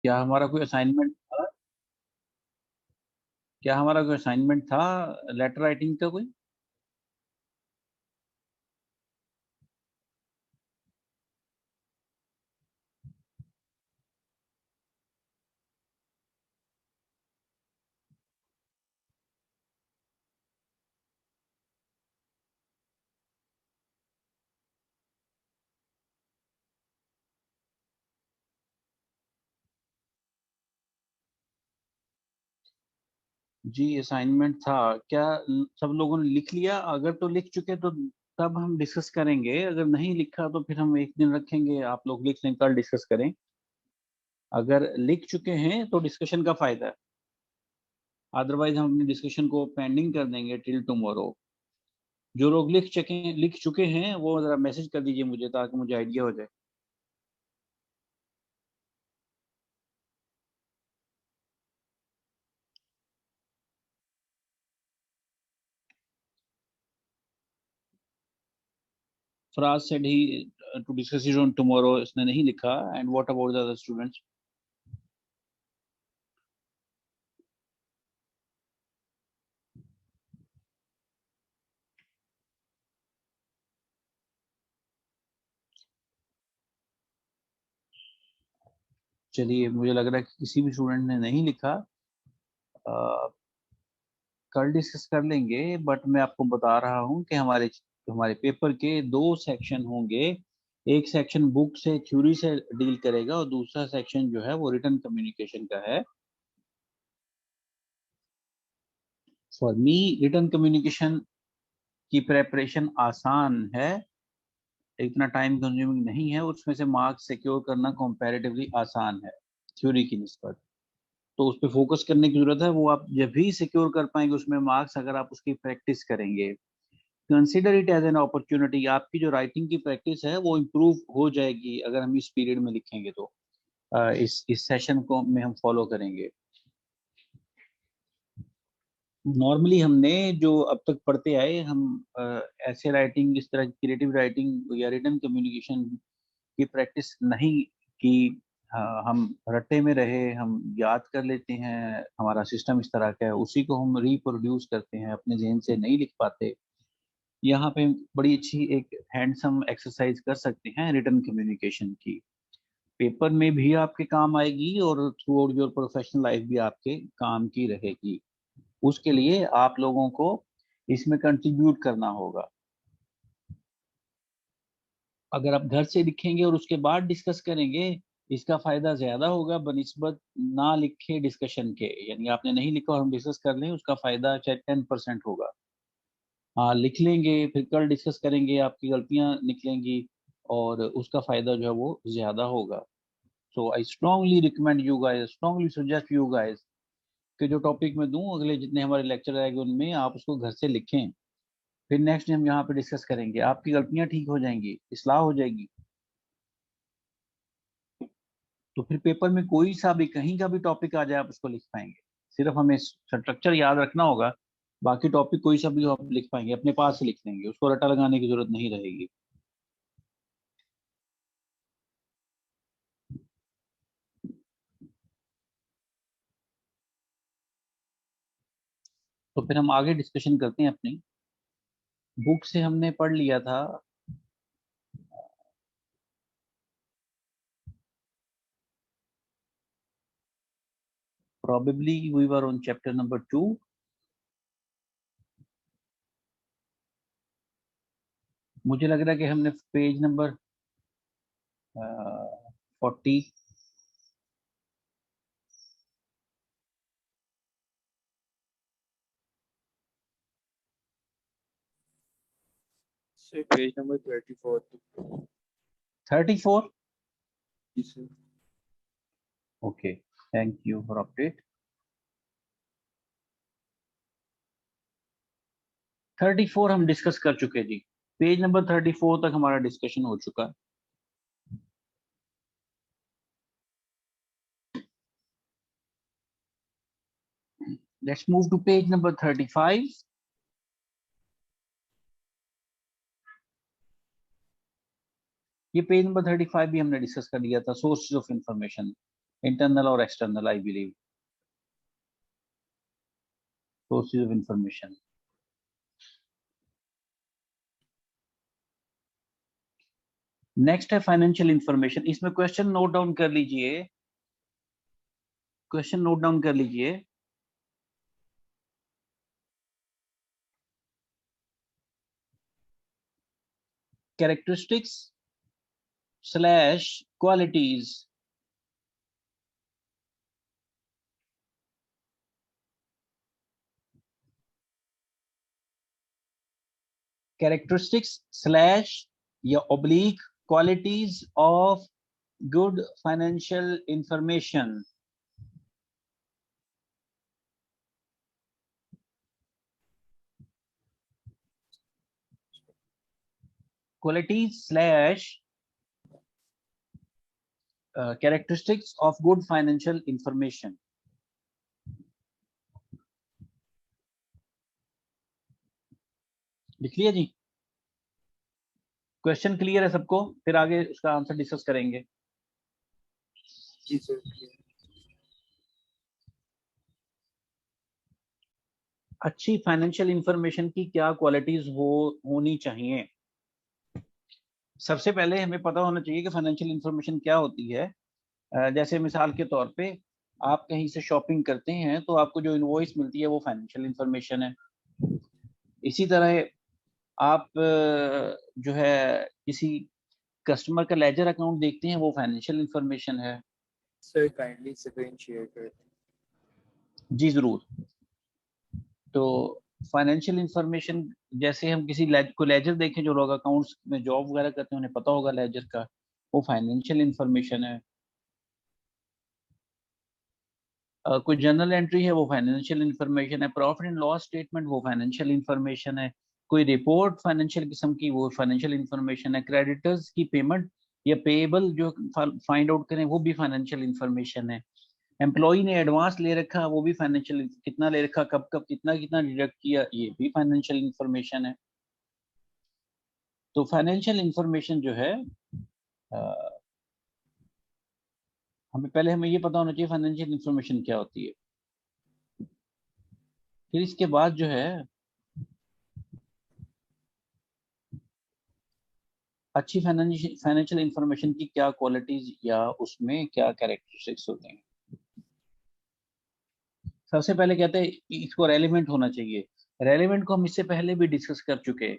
क्या हमारा कोई असाइनमेंट था? क्या हमारा कोई असाइनमेंट था लेटर राइटिंग का कोई? जी असाइनमेंट था। क्या सब लोगों ने लिख लिया? अगर तो लिख चुके तो तब हम डिस्कस करेंगे, अगर नहीं लिखा तो फिर हम एक दिन रखेंगे, आप लोग लिख लें, कल डिस्कस करें। अगर लिख चुके हैं तो डिस्कशन का फायदा है, अदरवाइज हम अपनी डिस्कशन को पेंडिंग कर देंगे टिल टुमारो। जो लोग लिख चुके हैं वो जरा मैसेज कर दीजिए मुझे, ताकि मुझे आइडिया हो जाए। Faraz said he to discuss it on tomorrow, इसने नहीं लिखा। And what about the other students? चलिए, मुझे लग रहा है कि किसी भी स्टूडेंट ने नहीं लिखा। अ, कल डिस्कस कर लेंगे, बट मैं आपको बता रहा हूँ कि हमारे हमारे पेपर के दो सेक्शन होंगे। एक सेक्शन बुक से थ्योरी से डील करेगा और दूसरा सेक्शन जो है वो रिटन कम्युनिकेशन का है। फॉर मी रिटन कम्युनिकेशन की प्रेपरेशन आसान है, इतना टाइम कंज्यूमिंग नहीं है, उसमें से मार्क्स सिक्योर करना कंपैरेटिवली आसान है थ्योरी की निस्बत। तो उस पर फोकस करने की जरूरत है, वो आप जब भी सिक्योर कर पाएंगे उसमें मार्क्स, अगर आप उसकी प्रैक्टिस करेंगे। Consider it as an opportunity, आपकी जो राइटिंग की प्रैक्टिस है वो इम्प्रूव हो जाएगी अगर हम इस पीरियड में लिखेंगे तो। इस सेशन को में हम फॉलो करेंगे। नॉर्मली हमने जो अब तक पढ़ते आए, हम ऐसे राइटिंग, इस तरह की क्रिएटिव राइटिंग या रिटन कम्युनिकेशन की प्रैक्टिस नहीं की। हम रट्टे में रहे, हम याद कर लेते हैं, हमारा सिस्टम इस तरह का है, उसी को हम रिप्रोड्यूस करते हैं, अपने जहन से नहीं लिख पाते। यहाँ पे बड़ी अच्छी एक हैंडसम एक्सरसाइज कर सकते हैं रिटन कम्युनिकेशन की। पेपर में भी आपके काम आएगी और through out your professional life भी आपके काम की रहेगी। उसके लिए आप लोगों को इसमें कंट्रीब्यूट करना होगा। अगर आप घर से लिखेंगे और उसके बाद डिस्कस करेंगे, इसका फायदा ज्यादा होगा बनिस्बत ना लिखे डिस्कशन के। यानी आपने नहीं लिखा और हम डिस्कस कर लें, उसका फायदा शायद 10% होगा। हाँ, लिख लेंगे फिर कल डिस्कस करेंगे, आपकी गलतियां निकलेंगी और उसका फायदा जो है वो ज्यादा होगा। So I strongly recommend you guys, strongly suggest you guys कि जो टॉपिक मैं दूं अगले जितने हमारे लेक्चर आएंगे उनमें आप उसको घर से लिखें। फिर नेक्स्ट हम यहाँ पे डिस्कस करेंगे, आपकी गलतियां ठीक हो जाएंगी, इस्लाह हो जाएगी। तो फिर पेपर में कोई सा भी कहीं का भी टॉपिक आ जाए आप उसको लिख पाएंगे। सिर्फ हमें स्ट्रक्चर याद रखना होगा, बाकी टॉपिक कोई सा भी हो आप लिख पाएंगे, अपने पास से लिख लेंगे, उसको रटा लगाने की जरूरत नहीं रहेगी। तो फिर हम आगे डिस्कशन करते हैं अपनी बुक से। हमने पढ़ लिया था। Probably we were on chapter number 2। मुझे लग रहा है कि हमने page number 40। Say page number 34. 34। Yes, sir. Okay, thank you for update. 34 हम डिस्कस कर चुके जी। पेज नंबर 34 तक हमारा डिस्कशन हो चुका। Let's move to page number 35। ये पेज नंबर 35 भी हमने डिस्कस कर लिया था, sources of information. internal or external, I believe. Sources of information. Next है फाइनेंशियल इंफॉर्मेशन। इसमें क्वेश्चन नोट डाउन कर लीजिए, क्वेश्चन नोट डाउन कर लीजिए। Characteristics slash qualities, characteristics slash या oblique qualities of good financial information. Qualities slash characteristics of good financial information. लिख लिया जी? Question clear है सबको? फिर आगे उसका आंसर डिस्कस करेंगे। जी सर। अच्छी फाइनेंशियल इंफॉर्मेशन की क्या क्वालिटीज होनी चाहिए? सबसे पहले हमें पता होना चाहिए कि फाइनेंशियल इंफॉर्मेशन क्या होती है। जैसे मिसाल के तौर पे आप कहीं से शॉपिंग करते हैं तो आपको जो इनवॉइस मिलती है वो फाइनेंशियल इंफॉर्मेशन है। इसी तरह आप जो है किसी कस्टमर का लेजर अकाउंट देखते हैं, वो फाइनेंशियल इंफॉर्मेशन है। सर काइंडली स्क्रीन शेयर कर दें। जी जरूर। तो फाइनेंशियल इंफॉर्मेशन, जैसे हम किसी को लेजर देखें, जो लोग अकाउंट्स में जॉब वगैरह करते हैं उन्हें पता होगा लेजर का, वो फाइनेंशियल इंफॉर्मेशन है। कोई जर्नल एंट्री है वो फाइनेंशियल इंफॉर्मेशन है। प्रॉफिट एंड लॉस स्टेटमेंट वो फाइनेंशियल इंफॉर्मेशन है। कोई रिपोर्ट फाइनेंशियल किस्म की वो फाइनेंशियल इंफॉर्मेशन है। क्रेडिटर्स की पेमेंट या पेएबल जो फाइंड आउट करें वो भी फाइनेंशियल इंफॉर्मेशन है। एम्प्लॉई ने एडवांस ले रखा, वो भी फाइनेंशियल, कितना ले रखा, कब कब कितना कितना डिडक्ट किया, ये भी फाइनेंशियल इंफॉर्मेशन है। तो फाइनेंशियल इंफॉर्मेशन जो है हमें ये पता होना चाहिए फाइनेंशियल इंफॉर्मेशन क्या होती है। फिर इसके बाद जो है अच्छी फाइनेंशियल इंफॉर्मेशन की क्या क्वालिटीज या उसमें क्या कैरेक्टरिस्टिक्स होते हैं। सबसे पहले कहते हैं इसको रेलेवेंट होना चाहिए। रेलेवेंट को हम इससे पहले भी डिस्कस कर चुके हैं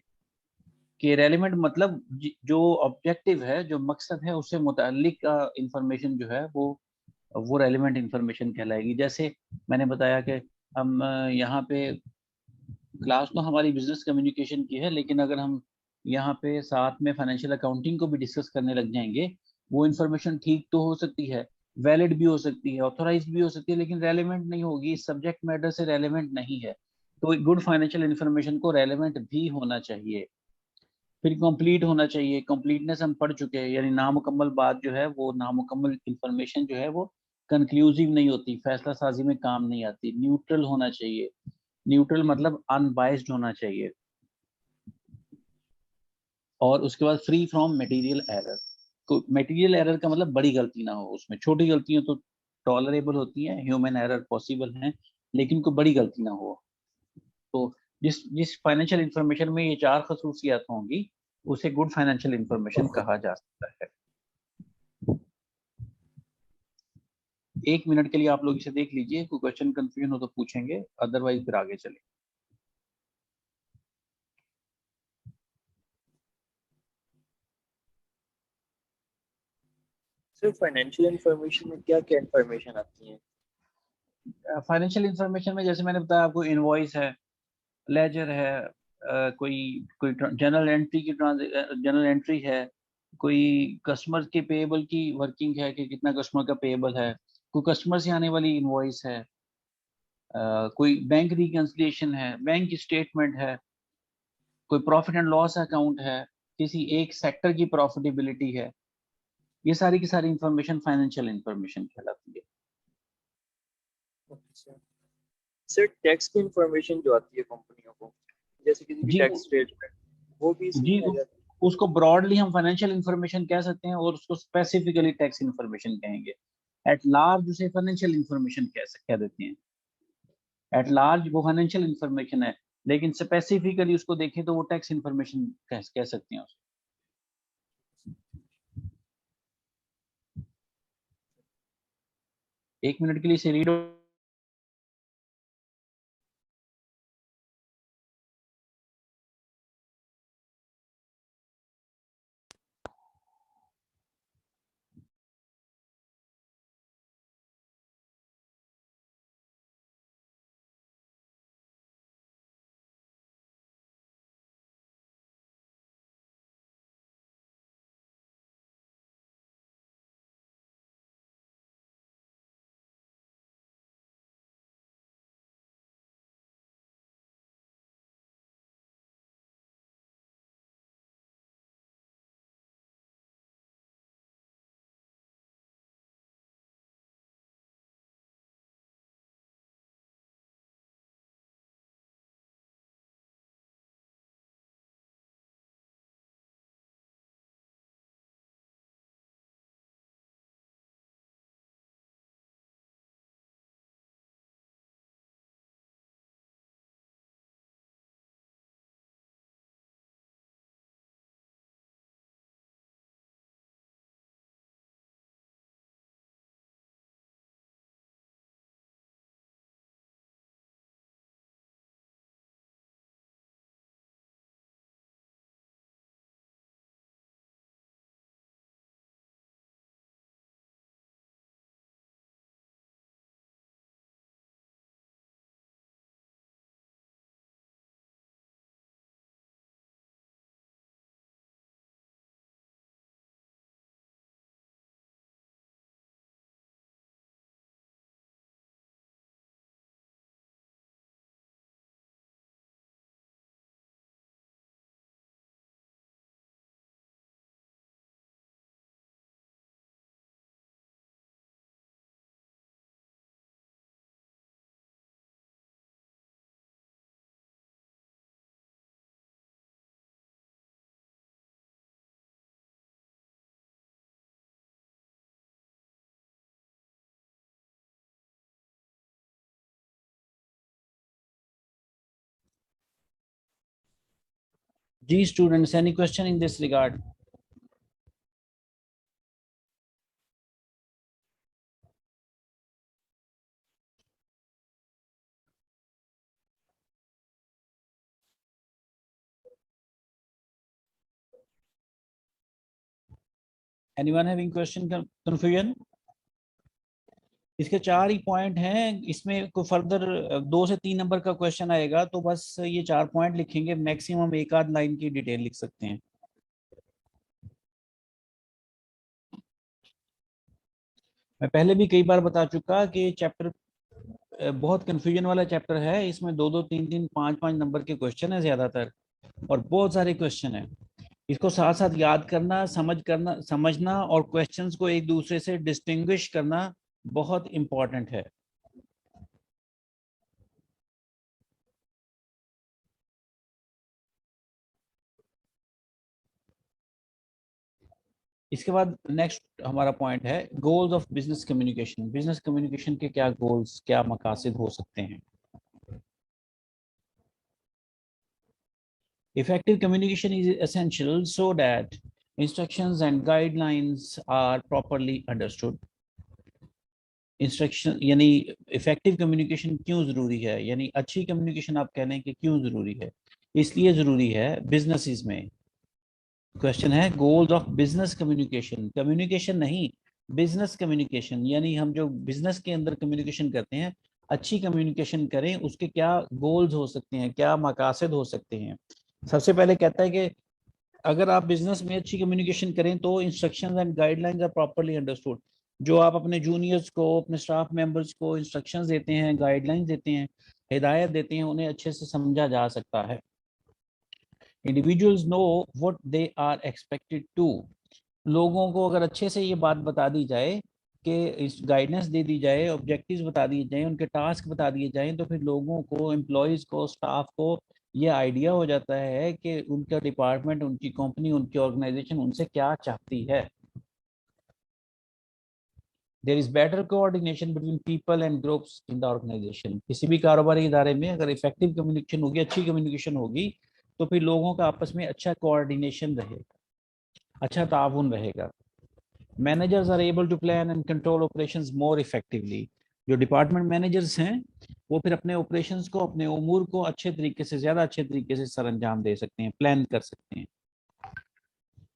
कि रेलेवेंट मतलब जो ऑब्जेक्टिव है, जो मकसद है, उससे मुताल्लिक इंफॉर्मेशन जो है वो रेलेवेंट इंफॉर्मेशन कहलाएगी। जैसे मैंने बताया कि हम यहाँ पे क्लास तो हमारी बिजनेस कम्युनिकेशन की है, लेकिन अगर हम यहाँ पे साथ में फाइनेंशियल अकाउंटिंग को भी डिस्कस करने लग जाएंगे, वो इन्फॉर्मेशन ठीक तो हो सकती है, वैलिड भी हो सकती है, ऑथोराइज्ड भी हो सकती है, लेकिन रेलेवेंट नहीं होगी, इस सब्जेक्ट मैटर से रेलेवेंट नहीं है। तो गुड फाइनेंशियल इन्फॉर्मेशन को रेलेवेंट भी होना चाहिए। फिर कंप्लीट होना चाहिए। कंप्लीटनेस हम पढ़ चुके हैं, यानी नामुकम्मल बात जो है, वो नामुकम्मल इंफॉर्मेशन जो है वो कंक्लूसिव नहीं होती, फैसला साजी में काम नहीं आती। न्यूट्रल होना चाहिए। न्यूट्रल मतलब अनबाइस्ड होना चाहिए। और उसके बाद फ्री फ्रॉम मटेरियल एरर। तो मटेरियल एरर का मतलब बड़ी गलती ना हो, उसमें छोटी गलतियां तो टॉलरेबल होती हैं, ह्यूमन एरर पॉसिबल हैं, लेकिन कोई बड़ी गलती ना हो। तो जिस जिस फाइनेंशियल इंफॉर्मेशन में ये चार खसूसियात होंगी उसे गुड फाइनेंशियल इंफॉर्मेशन कहा जा सकता है। 1 मिनट के लिए आप लोग इसे देख लीजिए, कोई क्वेश्चन कंफ्यूजन हो तो पूछेंगे, अदरवाइज फिर आगे चले। सर फाइनेंशियल इंफॉर्मेशन में क्या क्या इंफॉर्मेशन आती है? फाइनेंशियल इंफॉर्मेशन में जैसे मैंने बताया आपको, इनवॉइस है, लेजर है, कोई कोई जनरल एंट्री है, कोई कस्टमर के पेएबल की वर्किंग है कि कितना कस्टमर का पेएबल है, कोई कस्टमर से आने वाली इनवॉइस है, कोई बैंक रिकंसिलिएशन है, बैंक स्टेटमेंट है, कोई प्रॉफिट एंड लॉस अकाउंट है, किसी एक सेक्टर की प्रॉफिटेबिलिटी है। ये सारी की सारी इंफॉर्मेशन फाइनेंशियल इंफॉर्मेशन कहलाती है। सर टैक्स की इंफॉर्मेशन जो आती है कंपनियों को, जैसे किसी की जी टैक्स स्टेटमेंट, वो भी जी इसमें आ जाती उसको ब्रॉडली हम फाइनेंशियल इंफॉर्मेशन कह सकते हैं और उसको स्पेसिफिकली टैक्स इंफॉर्मेशन कहेंगे। एट लार्ज उसे फाइनेंशियल इंफॉर्मेशन कह देते हैं। एट लार्ज वो फाइनेंशियल इंफॉर्मेशन है, लेकिन स्पेसिफिकली उसको देखें तो वो टैक्स इंफॉर्मेशन कह सकते हैं उसको। एक मिनट के लिए इसे रीड। जी students, any question in this regard? Anyone having question, confusion? इसके 4 ही पॉइंट हैं, इसमें को फर्दर 2 से 3 नंबर का क्वेश्चन आएगा तो बस ये 4 पॉइंट लिखेंगे, मैक्सिमम एक आध लाइन की डिटेल लिख सकते हैं। मैं पहले भी कई बार बता चुका कि चैप्टर बहुत कंफ्यूजन वाला चैप्टर है। इसमें 2 2 3 3 5 5 नंबर के क्वेश्चन है ज्यादातर, और बहुत सारे क्वेश्चन है। इसको साथ साथ याद करना, समझना और क्वेश्चंस को एक दूसरे से डिस्टिंग्विश करना बहुत इंपॉर्टेंट है। इसके बाद नेक्स्ट हमारा पॉइंट है goals of business communication. Business communication के क्या गोल्स, क्या मकासद हो सकते हैं? Effective communication is essential so that instructions and guidelines are properly understood. Instruction यानी इफेक्टिव कम्युनिकेशन क्यों जरूरी है, यानी अच्छी कम्युनिकेशन आप कह लें कि क्यों जरूरी है? इसलिए जरूरी है बिजनेसेस में। क्वेश्चन है goals of business communication, communication नहीं, बिजनेस कम्युनिकेशन, यानी हम जो बिजनेस के अंदर कम्युनिकेशन करते हैं, अच्छी कम्युनिकेशन करें, उसके क्या गोल्स हो सकते हैं, क्या मकासद हो सकते हैं। सबसे पहले कहता है कि अगर आप बिजनेस में अच्छी कम्युनिकेशन करें तो instructions and guidelines are properly understood. जो आप अपने जूनियर्स को, अपने स्टाफ मेंबर्स को इंस्ट्रक्शंस देते हैं, गाइडलाइंस देते हैं, हिदायत देते हैं, उन्हें अच्छे से समझा जा सकता है। Individuals know what they are expected to. लोगों को अगर अच्छे से ये बात बता दी जाए कि इस गाइडेंस दे दी जाए, ऑब्जेक्टिव्स बता दिए जाए, उनके टास्क बता दिए जाएं, तो फिर लोगों को, एम्प्लॉयज़ को, स्टाफ को ये आइडिया हो जाता है कि उनका डिपार्टमेंट, उनकी कंपनी, उनकी ऑर्गेनाइजेशन उनसे क्या चाहती है। There is better coordination between people and groups in the organisation. किसी भी कारोबारी इदारे में अगर इफेक्टिव कम्युनिकेशन होगी, अच्छी कम्युनिकेशन होगी, तो फिर लोगों का आपस में अच्छा कोऑर्डिनेशन रहेगा, अच्छा ताउन रहेगा। Managers are able to plan and control operations more effectively. जो डिपार्टमेंट मैनेजर्स हैं वो फिर अपने ऑपरेशंस को, अपने उमूर को अच्छे तरीके से, ज्यादा अच्छे तरीके से सर अंजाम दे सकते हैं, प्लान कर सकते हैं।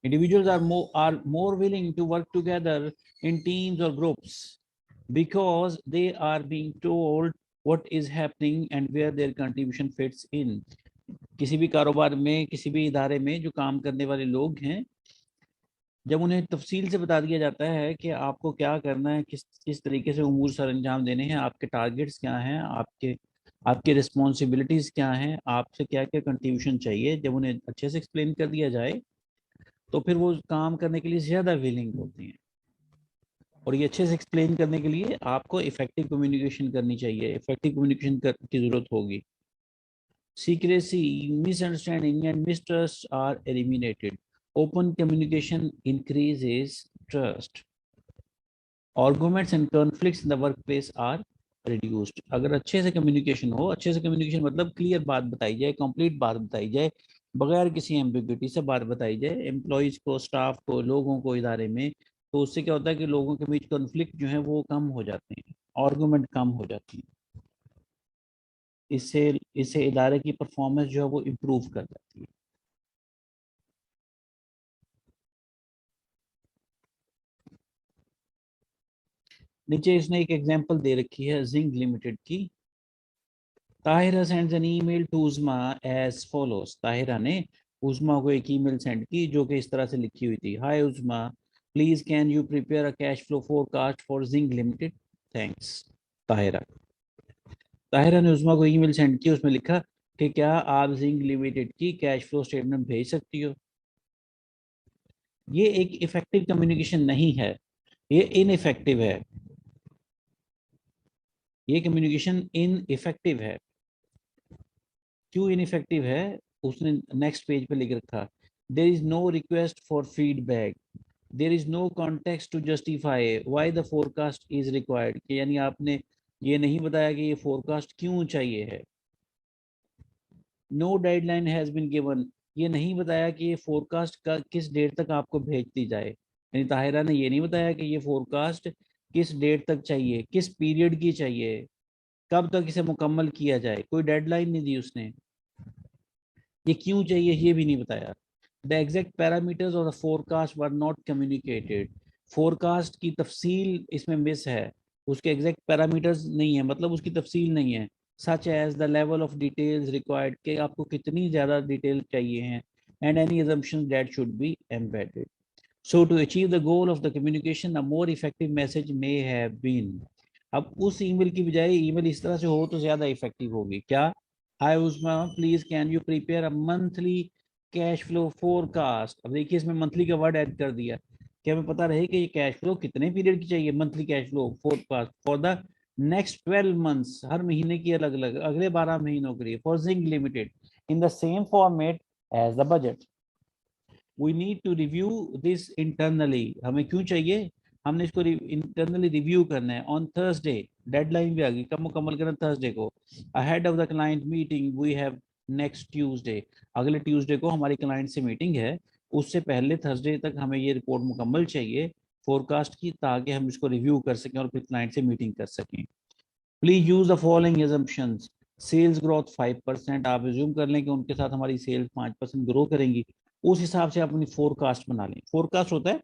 Individuals are more willing to work together in teams or groups because they are being told what is happening and where their contribution fits in. किसी भी कारोबार में, किसी भी इदारे में जो काम करने वाले लोग हैं, जब उन्हें तफसील से बता दिया जाता है कि आपको क्या करना है, किस किस तरीके से उमूर सर अंजाम देने हैं, आपके टारगेट्स क्या हैं, आपके आपके रिस्पॉन्सिबिलिटीज़ क्या हैं, आपसे क्या क्या कंट्रीब्यूशन चाहिए, जब उन्हें अच्छे से एक्सप्लेन कर दिया जाए तो फिर वो काम करने के लिए ज़्यादा विलिंग होते हैं। और ये अच्छे से एक्सप्लेन करने के लिए आपको इफेक्टिव कम्युनिकेशन करनी चाहिए, इफेक्टिव कम्युनिकेशन की ज़रूरत होगी। Secrecy, misunderstanding and mistrust are eliminated. Open communication increases trust. Arguments and conflicts in the workplace are reduced. अगर अच्छे से कम्युनिकेशन हो, अच्छे से कम्युनिकेशन मतलब क्लियर बात बताई जाए, कंप्लीट बात बताई जाए, बगैर किसी एम्बिग्युइटी से बात बताई जाए एम्प्लॉयज को, स्टाफ को, लोगों को, इदारे में, तो उससे क्या होता है कि लोगों के बीच कॉन्फ्लिक्ट जो है वो कम हो जाते हैं, आर्गुमेंट कम हो जाती है। इससे इससे इदारे की परफॉर्मेंस जो है वो इम्प्रूव कर जाती है। नीचे इसने एक एग्जांपल दे रखी है जिंक लिमिटेड की। Tahira sends an email to Usma as follows. Tahira ने उस्मा को एक ईमेल सेंड की जो कि इस तरह से लिखी हुई थी, hi Usma, please can you prepare a cash flow forecast for zinc limited, thanks Tahira. Tahira ने उस्मा को ईमेल सेंड की, उसमें लिखा कि क्या आप जिंक लिमिटेड की कैश फ्लो स्टेटमेंट भेज सकती हो। ये एक इफेक्टिव कम्युनिकेशन नहीं है, ये इनइफेक्टिव है, ये कम्युनिकेशन इनइफेक्टिव है। क्यों इनइफेक्टिव है, उसने नेक्स्ट पेज पे लिख रखा, there is no request for feedback, there is no context to justify why the forecast is required. यानी आपने ये नहीं बताया कि ये फोरकास्ट क्यों चाहिए है। No deadline has been given, ये नहीं बताया कि ये फोरकास्ट का किस डेट तक आपको भेज दी जाए। यानी ताहिरा ने ये नहीं बताया कि ये फोरकास्ट किस डेट तक चाहिए, किस पीरियड की चाहिए, कब तक इसे मुकम्मल किया जाए, कोई डेडलाइन नहीं दी उसने। ये क्यों चाहिए ये भी नहीं बताया। The exact parameters of the forecast were not communicated. Forecast की तफसील इसमें मिस है, उसके एग्जैक्ट पैरामीटर्स नहीं है, मतलब उसकी तफसील नहीं है। Such as the level of details required, कि आपको कितनी ज़्यादा डिटेल चाहिए हैं, and any assumptions that should be embedded. So to achieve the goal of the communication, a more effective message may have been. अब उस ईमेल की बजाय ईमेल इस तरह से हो तो ज्यादा इफेक्टिव होगी। क्या, hi Usma, please can you prepare a monthly cash flow forecast. अब देखिए इसमें मंथली का वर्ड ऐड कर दिया कि हमें पता रहे कि ये कैश फ्लो कितने पीरियड की चाहिए, monthly cash flow forecast for the next 12 months, हर महीने की अलग अलग, अगले 12 महीनों के लिए, for zinc Limited in the same format as the budget. We need to review this internally, हमें क्यों चाहिए, हमने इसको इंटरनली रिव्यू करना है ऑन थर्सडे। डेडलाइन भी आ गई, कब मुकम्मल करना, थर्सडे को। Ahead of the client meeting we have next Tuesday, अगले ट्यूसडे को हमारी क्लाइंट से मीटिंग है, उससे पहले थर्सडे तक हमें ये रिपोर्ट मुकम्मल चाहिए फोरकास्ट की, ताकि हम इसको रिव्यू कर सकें और फिर क्लाइंट से मीटिंग कर सकें। Please use the following assumptions. Sales growth 5%, आप रिज्यूम कर लें कि उनके साथ हमारी सेल्स 5% ग्रो करेंगी, उस हिसाब से आप अपनी फोरकास्ट बना लें। फोरकास्ट होता है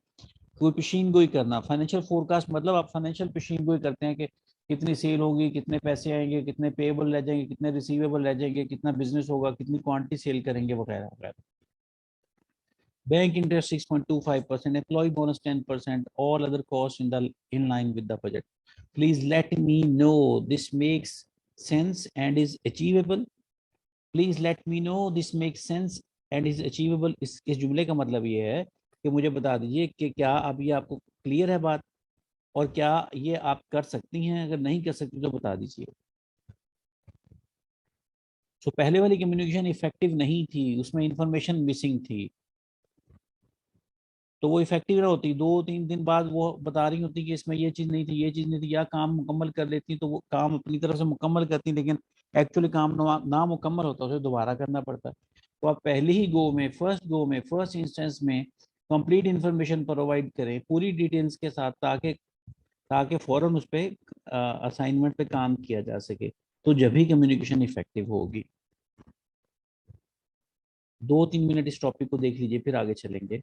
कोई पेशीन गोई करना, फाइनेंशियल फोरकास्ट मतलब आप फाइनेंशियल पेशीन गोई करते हैं कि कितनी सेल होगी, कितने पैसे आएंगे, कितने पेएबल रह जाएंगे, कितने रिसीवेबल रह जाएंगे, कितना बिजनेस होगा, कितनी क्वांटिटी सेल करेंगे, वगैरह वगैरह। Bank interest 6.25%, employ bonus 10%, all other costs in line with the budget. Please let me know this makes sense and is achievable. Please let me know this makes sense and is achievable. इस जुमले का मतलब ये है कि मुझे बता दीजिए कि क्या अब ये आपको क्लियर है बात, और क्या ये आप कर सकती हैं, अगर नहीं कर सकती तो बता दीजिए। तो पहले वाली कम्युनिकेशन इफेक्टिव नहीं थी, उसमें इंफॉर्मेशन मिसिंग थी। तो वो इफेक्टिव ना होती, 2-3 दिन बाद वो बता रही होती कि इसमें ये चीज़ नहीं थी, ये चीज़ नहीं थी, या काम मुकम्मल कर लेती, तो वो काम अपनी तरफ से मुकम्मल करती, लेकिन एक्चुअली काम ना मुकम्मल होता, उसे दोबारा करना पड़ता। तो आप पहले ही गो में फर्स्ट इंस्टेंस में कंप्लीट इन्फॉर्मेशन प्रोवाइड करें पूरी डिटेल्स के साथ, ताकि फौरन उस पर असाइनमेंट पे काम किया जा सके, तो जब भी कम्युनिकेशन इफेक्टिव होगी। 2-3 मिनट इस टॉपिक को देख लीजिए, फिर आगे चलेंगे।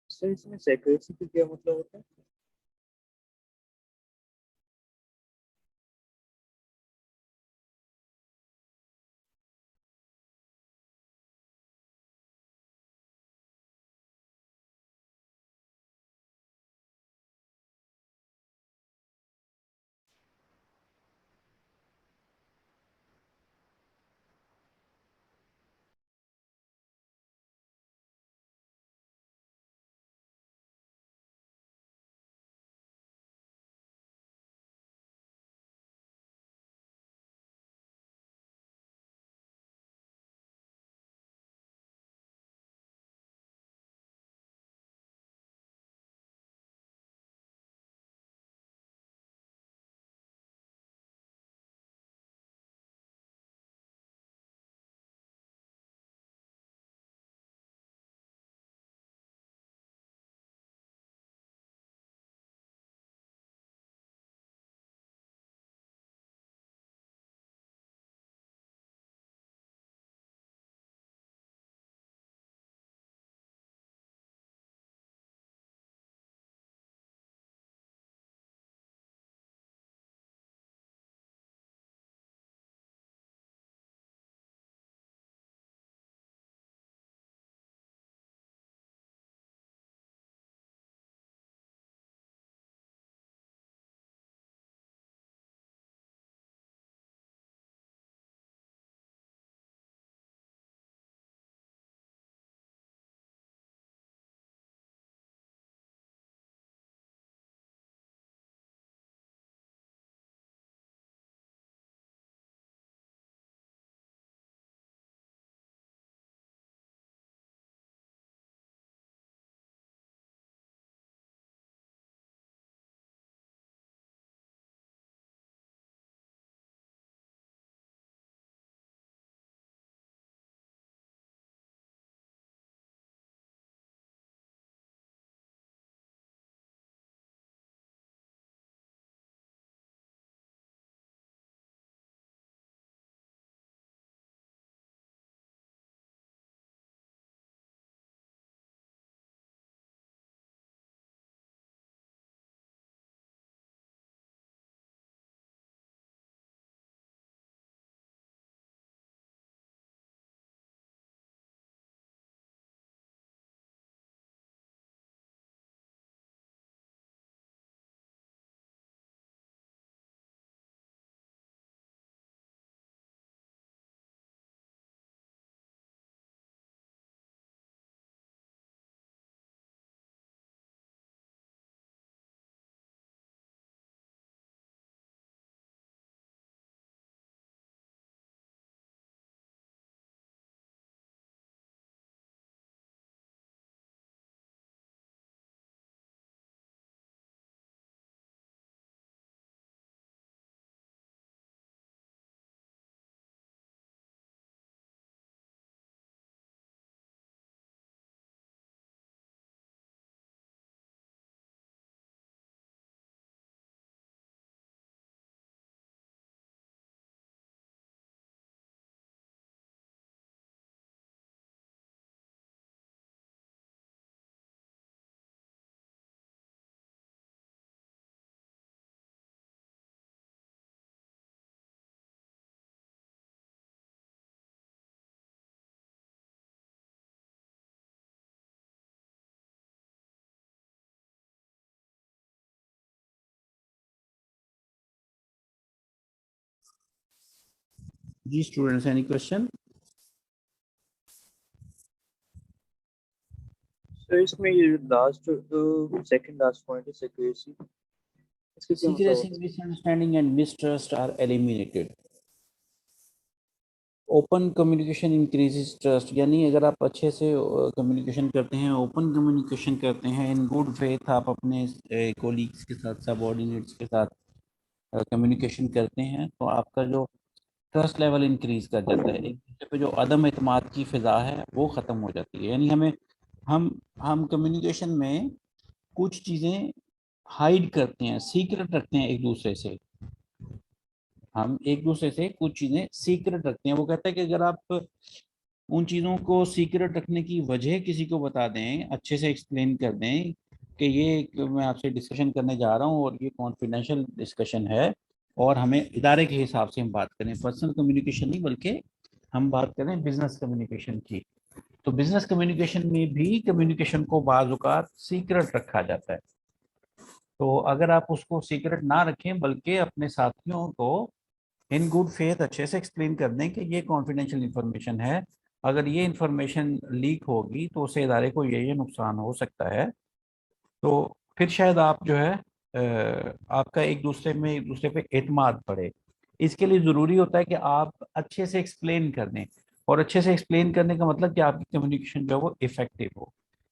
सर इसमें सेक्रेसी का क्या मतलब होता है? जी स्टूडेंट्स, एनी क्वेश्चन? सर इसमें ये लास्ट सेकंड लास्ट पॉइंट है सेक्रेसी, इसका क्या मतलब Secrecy, होता है? misunderstanding and mistrust are eliminated. Open communication increases trust, यानी अगर आप अच्छे से कम्युनिकेशन करते हैं, ओपन कम्युनिकेशन करते हैं, इन गुड फेथ आप अपने कोलीग्स के साथ, सबऑर्डिनेट्स के साथ कम्युनिकेशन करते हैं, तो आपका जो ट्रस्ट लेवल इंक्रीज कर जाता है। एक दूसरे पे जो अदम एतमाद की फिजा है वो ख़त्म हो जाती है। यानी हमें हम कम्युनिकेशन में कुछ चीज़ें हाइड करते हैं, सीक्रेट रखते हैं एक दूसरे से। हम एक दूसरे से कुछ चीजें सीक्रेट रखते हैं। वो कहता है कि अगर आप उन चीजों को सीक्रेट रखने की वजह किसी को बता दें, अच्छे से एक्सप्लेन कर दें कि ये मैं आपसे डिस्कशन करने जा रहा हूँ और ये कॉन्फिडेंशियल डिस्कशन है, और हमें इदारे के हिसाब से हम बात करें, पर्सनल कम्युनिकेशन नहीं बल्कि हम बात करें बिजनेस कम्युनिकेशन की। तो बिजनेस कम्युनिकेशन में भी कम्युनिकेशन को बाज़ औक़ात सीक्रेट रखा जाता है। तो अगर आप उसको सीक्रेट ना रखें बल्कि अपने साथियों को इन गुड फेथ अच्छे से एक्सप्लेन कर दें कि ये कॉन्फिडेंशियल इंफॉर्मेशन है, अगर ये इंफॉर्मेशन लीक होगी तो उसे इदारे को ये नुकसान हो सकता है, तो फिर शायद आप जो है आपका एक दूसरे पे एतमाद बढ़े। इसके लिए ज़रूरी होता है कि आप अच्छे से एक्सप्लेन कर दें, और अच्छे से एक्सप्लेन करने का मतलब कि आपकी कम्युनिकेशन जो है वो इफेक्टिव हो।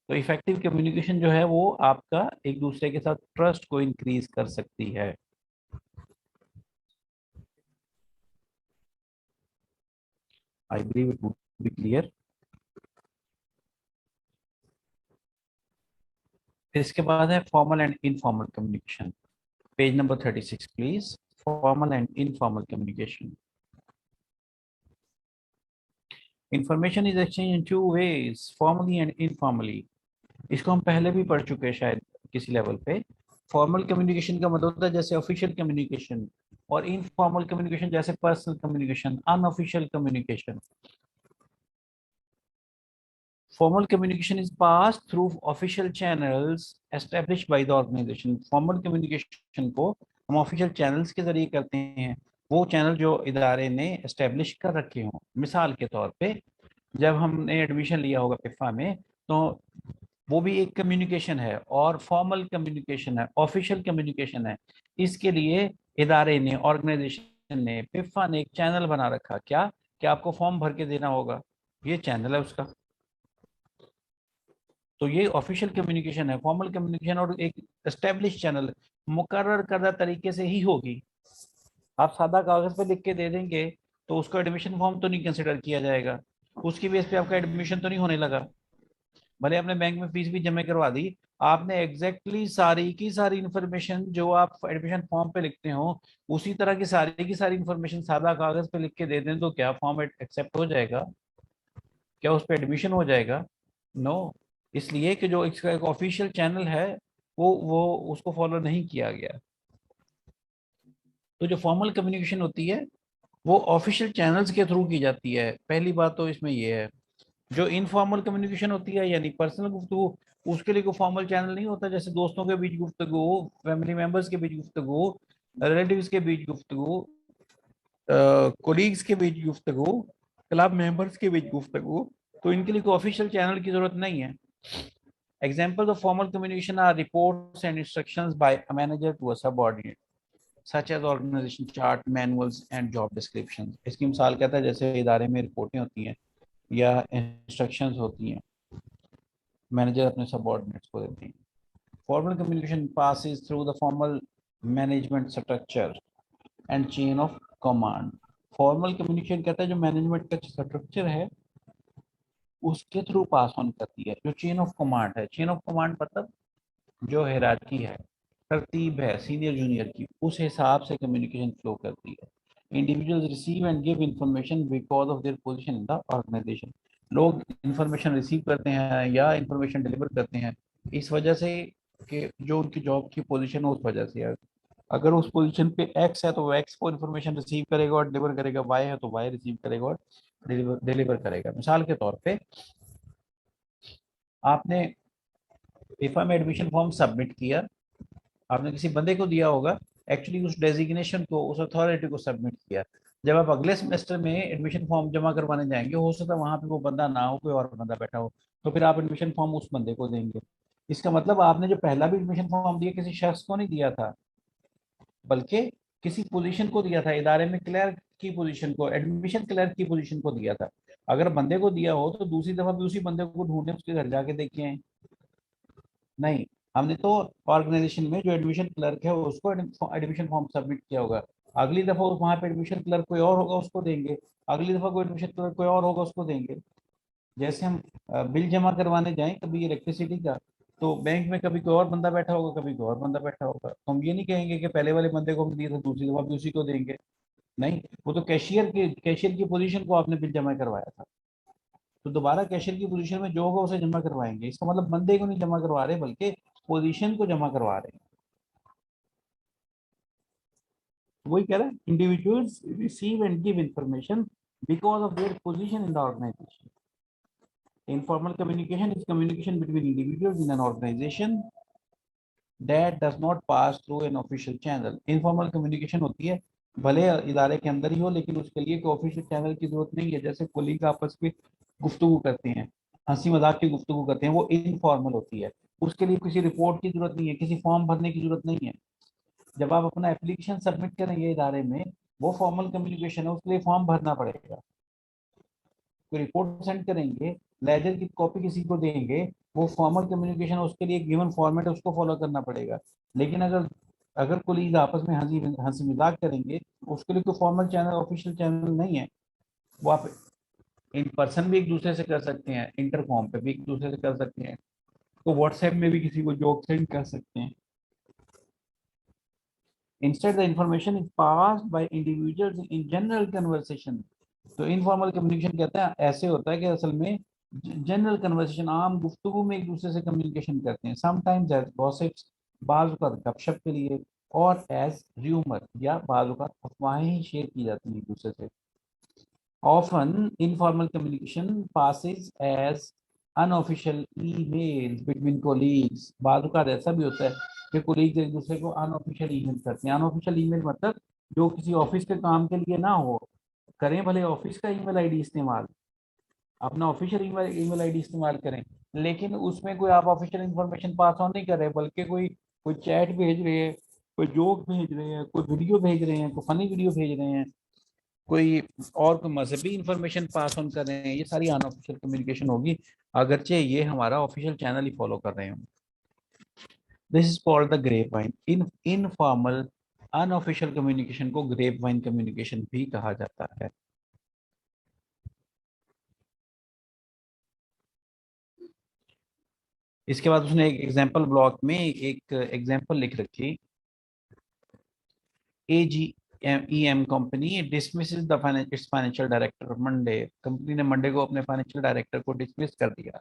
तो इफेक्टिव कम्युनिकेशन जो है वो आपका एक दूसरे के साथ ट्रस्ट को इंक्रीज कर सकती है। I believe it would be clear. फिर इसके बाद है formal and informal communication. Page number 36 please. Formal and informal communication. Information is exchange in two ways, formally and informally. इसको हम पहले भी पढ़ चुके हैं शायद किसी लेवल पे। फॉर्मल कम्युनिकेशन का मतलब होता है जैसे ऑफिशियल कम्युनिकेशन, और इनफॉर्मल कम्युनिकेशन जैसे personal communication, unofficial communication. Formal communication is passed through official channels established by the organization. Formal communication को हम official channels के जरिए करते हैं, वो चैनल जो इदारे ने एस्टेब्लिश कर रखे हों। मिसाल के तौर पे जब हमने एडमिशन लिया होगा पिफा में, तो वो भी एक कम्युनिकेशन है, और फॉर्मल कम्युनिकेशन है, ऑफिशियल कम्युनिकेशन है। इसके लिए इदारे ने, ऑर्गेनाइजेशन ने, पिफा ने एक चैनल बना रखा, क्या कि आपको फॉर्म भर के देना होगा, ये चैनल है उसका। तो ये ऑफिशियल कम्युनिकेशन है। फॉर्मल कम्युनिकेशन और एक एस्टेब्लिश चैनल मुकर्रर करदा तरीके से ही होगी। आप सादा कागज पे लिख के दे देंगे तो उसको एडमिशन फॉर्म तो नहीं कंसिडर किया जाएगा, उसकी बेस पे आपका एडमिशन तो नहीं होने लगा। भले आपने बैंक में फीस भी जमा करवा दी, आपने एग्जैक्टली सारी की सारी इंफॉर्मेशन जो आप एडमिशन फॉर्म पे लिखते हो, उसी तरह की सारी इंफॉर्मेशन सादा कागज पे लिख के दे दें, तो क्या फॉर्म एक्सेप्ट हो जाएगा? क्या उस पर एडमिशन हो जाएगा? नो। इसलिए कि जो इसका एक ऑफिशियल चैनल है वो उसको फॉलो नहीं किया गया। तो जो फॉर्मल कम्युनिकेशन होती है वो ऑफिशियल चैनल्स के थ्रू की जाती है। पहली बात तो इसमें ये है। जो इनफॉर्मल कम्युनिकेशन होती है यानी पर्सनल गुफ्तगू, उसके लिए कोई फॉर्मल चैनल नहीं होता। जैसे दोस्तों के बीच गुफ्तगू, फैमिली मेंबर्स के बीच गुफ्तगू, रिलेटिव्स के बीच गुफ्तगू, कोलीग्स के बीच गुफ्तगू, क्लब मेंबर्स के बीच गुफ्तगू, तो इनके लिए कोई ऑफिशियल चैनल की जरूरत नहीं है। Examples of formal communication are reports and instructions by a manager to a subordinate, such as organization chart, manuals and job descriptions. इसकी मिसाल कहता है जैसे इदारे में रिपोर्टें होती हैं या इंस्ट्रक्शंस होती हैं, मैनेजर अपने सबऑर्डिनेट्स को देते हैं। Formal communication passes through the formal management structure and chain of command. Formal communication कहता है जो मैनेजमेंट का स्ट्रक्चर है उसके थ्रू पास ऑन करती है। जो चेन ऑफ कमांड है, चेन ऑफ कमांड मतलब जो हायरार्की है, तरतीब है सीनियर जूनियर की, उस हिसाब से कम्युनिकेशन फ्लो करती है। Individuals receive and give information because of their position in the organisation. लोग इंफॉर्मेशन रिसीव करते हैं या इंफॉर्मेशन डिलीवर करते हैं इस वजह से कि जो उनकी जॉब की पोजीशन है उस वजह से। अगर उस पोजीशन पे एक्स है तो वो एक्स को इन्फॉर्मेशन रिसीव करेगा और डिलीवर करेगा, वाई है तो वाई रिसीव करेगा और डिलीवर करेगा। मिसाल के तौर पे आपने इफा में एडमिशन फॉर्म सबमिट किया, आपने किसी बंदे को दिया होगा, एक्चुअली उस डेजिग्नेशन को, उस अथॉरिटी को सबमिट किया। जब आप अगले सेमेस्टर में एडमिशन फॉर्म जमा करवाने जाएंगे, हो सकता है वहां पे वो बंदा ना हो, कोई और बंदा बैठा हो, तो फिर आप एडमिशन फॉर्म उस बंदे को देंगे। इसका मतलब आपने जो पहला भी एडमिशन फॉर्म दिया किसी शख्स को नहीं दिया था, बल्कि किसी पोजीशन को दिया था, इदारे में क्लर्क की पोजीशन को, एडमिशन क्लर्क की पोजीशन को दिया था। अगर बंदे को दिया हो तो दूसरी दफा भी उसी बंदे को ढूंढने उसके घर जाके देखे हैं? नहीं, हमने तो ऑर्गेनाइजेशन में जो एडमिशन क्लर्क है उसको एडमिशन फॉर्म सबमिट किया होगा। अगली दफा वहां पे एडमिशन क्लर्क कोई और होगा उसको देंगे, अगली दफा कोई एडमिशन क्लर्क कोई और होगा उसको देंगे। जैसे हम बिल जमा करवाने जाएं कभी इलेक्ट्रिसिटी का, तो बैंक में कभी कोई और बंदा बैठा होगा, कभी कोई और बंदा बैठा होगा, तो हम ये नहीं कहेंगे कि पहले वाले बंदे को हम दिए थे दूसरी दफा भी उसी को देंगे। नहीं, वो तो कैशियर की पोजीशन को आपने बिल जमा करवाया था, तो दोबारा कैशियर की पोजीशन में जो होगा उसे जमा करवाएंगे। इसका मतलब बंदे को नहीं जमा करवा रहे, बल्कि पोजीशन को जमा करवा रहे हैं। वही कह रहा है, individuals receive and give information because of their position in the organisation. Informal communication is communication between individuals in an organization that does not pass through an official channel. Informal communication होती है, भले इदारे के अंदर ही हो, लेकिन उसके लिए कोई ऑफिशियल चैनल की जरूरत नहीं है। जैसे कोलीग आपस में गुफ्तगू करते हैं, हंसी मजाक की गुफ्तगू करते हैं, वो इनफॉर्मल होती है। उसके लिए किसी रिपोर्ट की जरूरत नहीं है, किसी फॉर्म भरने की जरूरत नहीं है। जब आप अपना एप्लीकेशन सबमिट करेंगे इदारे में, वो फॉर्मल कम्युनिकेशन है, उसके लिए फॉर्म भरना पड़ेगा। कोई रिपोर्ट सेंड करेंगे, लेजर की कॉपी किसी को देंगे, वो फॉर्मल कम्युनिकेशन, उसके लिए गिवन फॉर्मेट है, उसको फॉलो करना पड़ेगा। लेकिन अगर अगर कोलीग आपस में हंसी हंसी मजाक करेंगे, उसके लिए कोई फॉर्मल चैनल, ऑफिशियल चैनल नहीं है। वो आप इन पर्सन भी एक दूसरे से कर सकते हैं, इंटरकॉम पे भी एक दूसरे से कर सकते हैं, तो व्हाट्सएप में भी किसी को जोक सेंड कर सकते हैं। Instead, the information is passed by individuals in general conversation. तो इनफॉर्मल कम्युनिकेशन कहते हैं ऐसे होता है कि असल में जनरल कन्वर्सेशन, आम गुफ्तगू में एक दूसरे से कम्युनिकेशन करते हैं। समटाइम्स एज गॉसिप्स, बाज़ का गपशप के लिए, और एज र्यूमर, या बाज़ का अफवाहें ही शेयर की जाती हैं एक दूसरे से। Often, informal communication passes as unofficial emails between colleagues. बाद का ऐसा भी होता है कि कोलीग्स एक दूसरे को अनऑफिशियल ईमेल करते हैं। अनऑफिशियल ईमेल मतलब जो किसी ऑफिस के काम के लिए ना हो, करें भले ऑफिस का ईमेल आईडी इस्तेमाल, अपना ऑफिशियल ईमेल ईमेल आईडी इस्तेमाल करें, लेकिन उसमें कोई आप ऑफिशियल इंफॉर्मेशन पास ऑन नहीं कर रहे, बल्कि कोई कोई चैट भेज रहे हैं, कोई जोक भेज रहे हैं, कोई वीडियो भेज रहे हैं, कोई फनी वीडियो भेज रहे हैं, कोई और कोई मजहबी इंफॉर्मेशन पास ऑन कर रहे हैं, ये सारी अनऑफिशियल कम्युनिकेशन होगी, अगरचे ये हमारा ऑफिशियल चैनल ही फॉलो कर रहे हैं। This is called the grapevine. इन इनफॉर्मल अनऑफिशियल कम्युनिकेशन को ग्रेप वाइन कम्युनिकेशन भी कहा जाता है। इसके बाद उसने एक एग्जाम्पल ब्लॉक में एक एग्जाम्पल लिख रखी, AGEM company dismisses the its financial director Monday. Company ने मंडे को अपने फाइनेंशियल डायरेक्टर को डिसमिस कर दिया।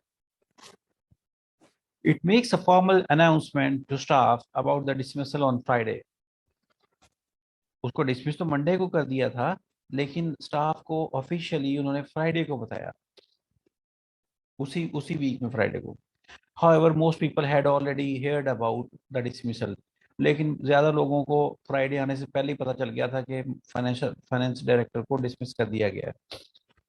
It makes a formal announcement to staff about the dismissal on Friday. उसको डिसमिस तो मंडे को कर दिया था, लेकिन स्टाफ को ऑफिशियली उन्होंने फ्राइडे को बताया, उसी उसी वीक में फ्राइडे को। However, most people had already heard about the dismissal. लेकिन ज्यादा लोगों को फ्राइडे आने से पहले ही पता चल गया था कि फाइनेंस डायरेक्टर को डिसमिस कर दिया गया है।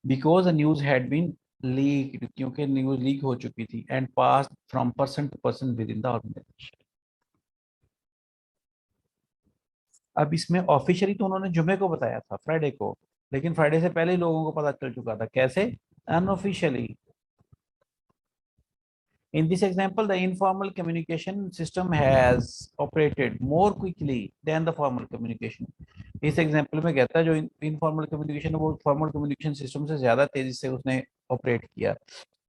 Because the news had been leaked, क्योंकि न्यूज लीक हो चुकी थी, and pass from person to person within the organisation. अब इसमें ऑफिशियली तो उन्होंने जुमे को बताया था, फ्राइडे को, लेकिन फ्राइडे से पहले ही लोगों को पता चल चुका था। कैसे? Unofficially. In this example, the informal communication system has operated more quickly than the formal communication. इस एग्जाम्पल में कहता है जो इनफॉर्मल कम्युनिकेशन है वो फॉर्मल कम्युनिकेशन सिस्टम से ज्यादा तेजी से उसने ऑपरेट किया।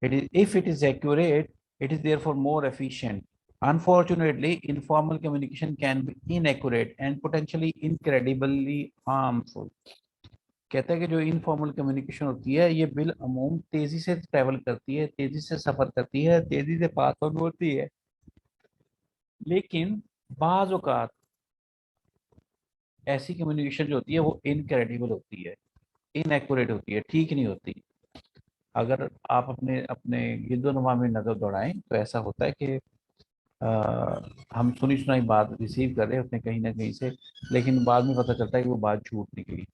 It is if it is accurate, it is therefore more efficient. Unfortunately, informal communication can be inaccurate and potentially incredibly harmful. कहता है कि जो इनफॉर्मल कम्युनिकेशन होती है ये बिल अमूम तेजी से ट्रेवल करती है, तेजी से सफर करती है, तेजी से पास ऑन होती है, लेकिन बाज औकात ऐसी कम्युनिकेशन जो होती है वो इनक्रेडिबल होती है, इनएक्यूरेट होती है, ठीक नहीं होती। अगर आप अपने अपने गिरदोनुमा में नजर दौड़ाएं तो ऐसा होता है कि हम सुनी सुनाई बात रिसीव कर रहे होते हैं कहीं ना कहीं से, लेकिन बाद में पता चलता है कि वो बात झूठ निकली।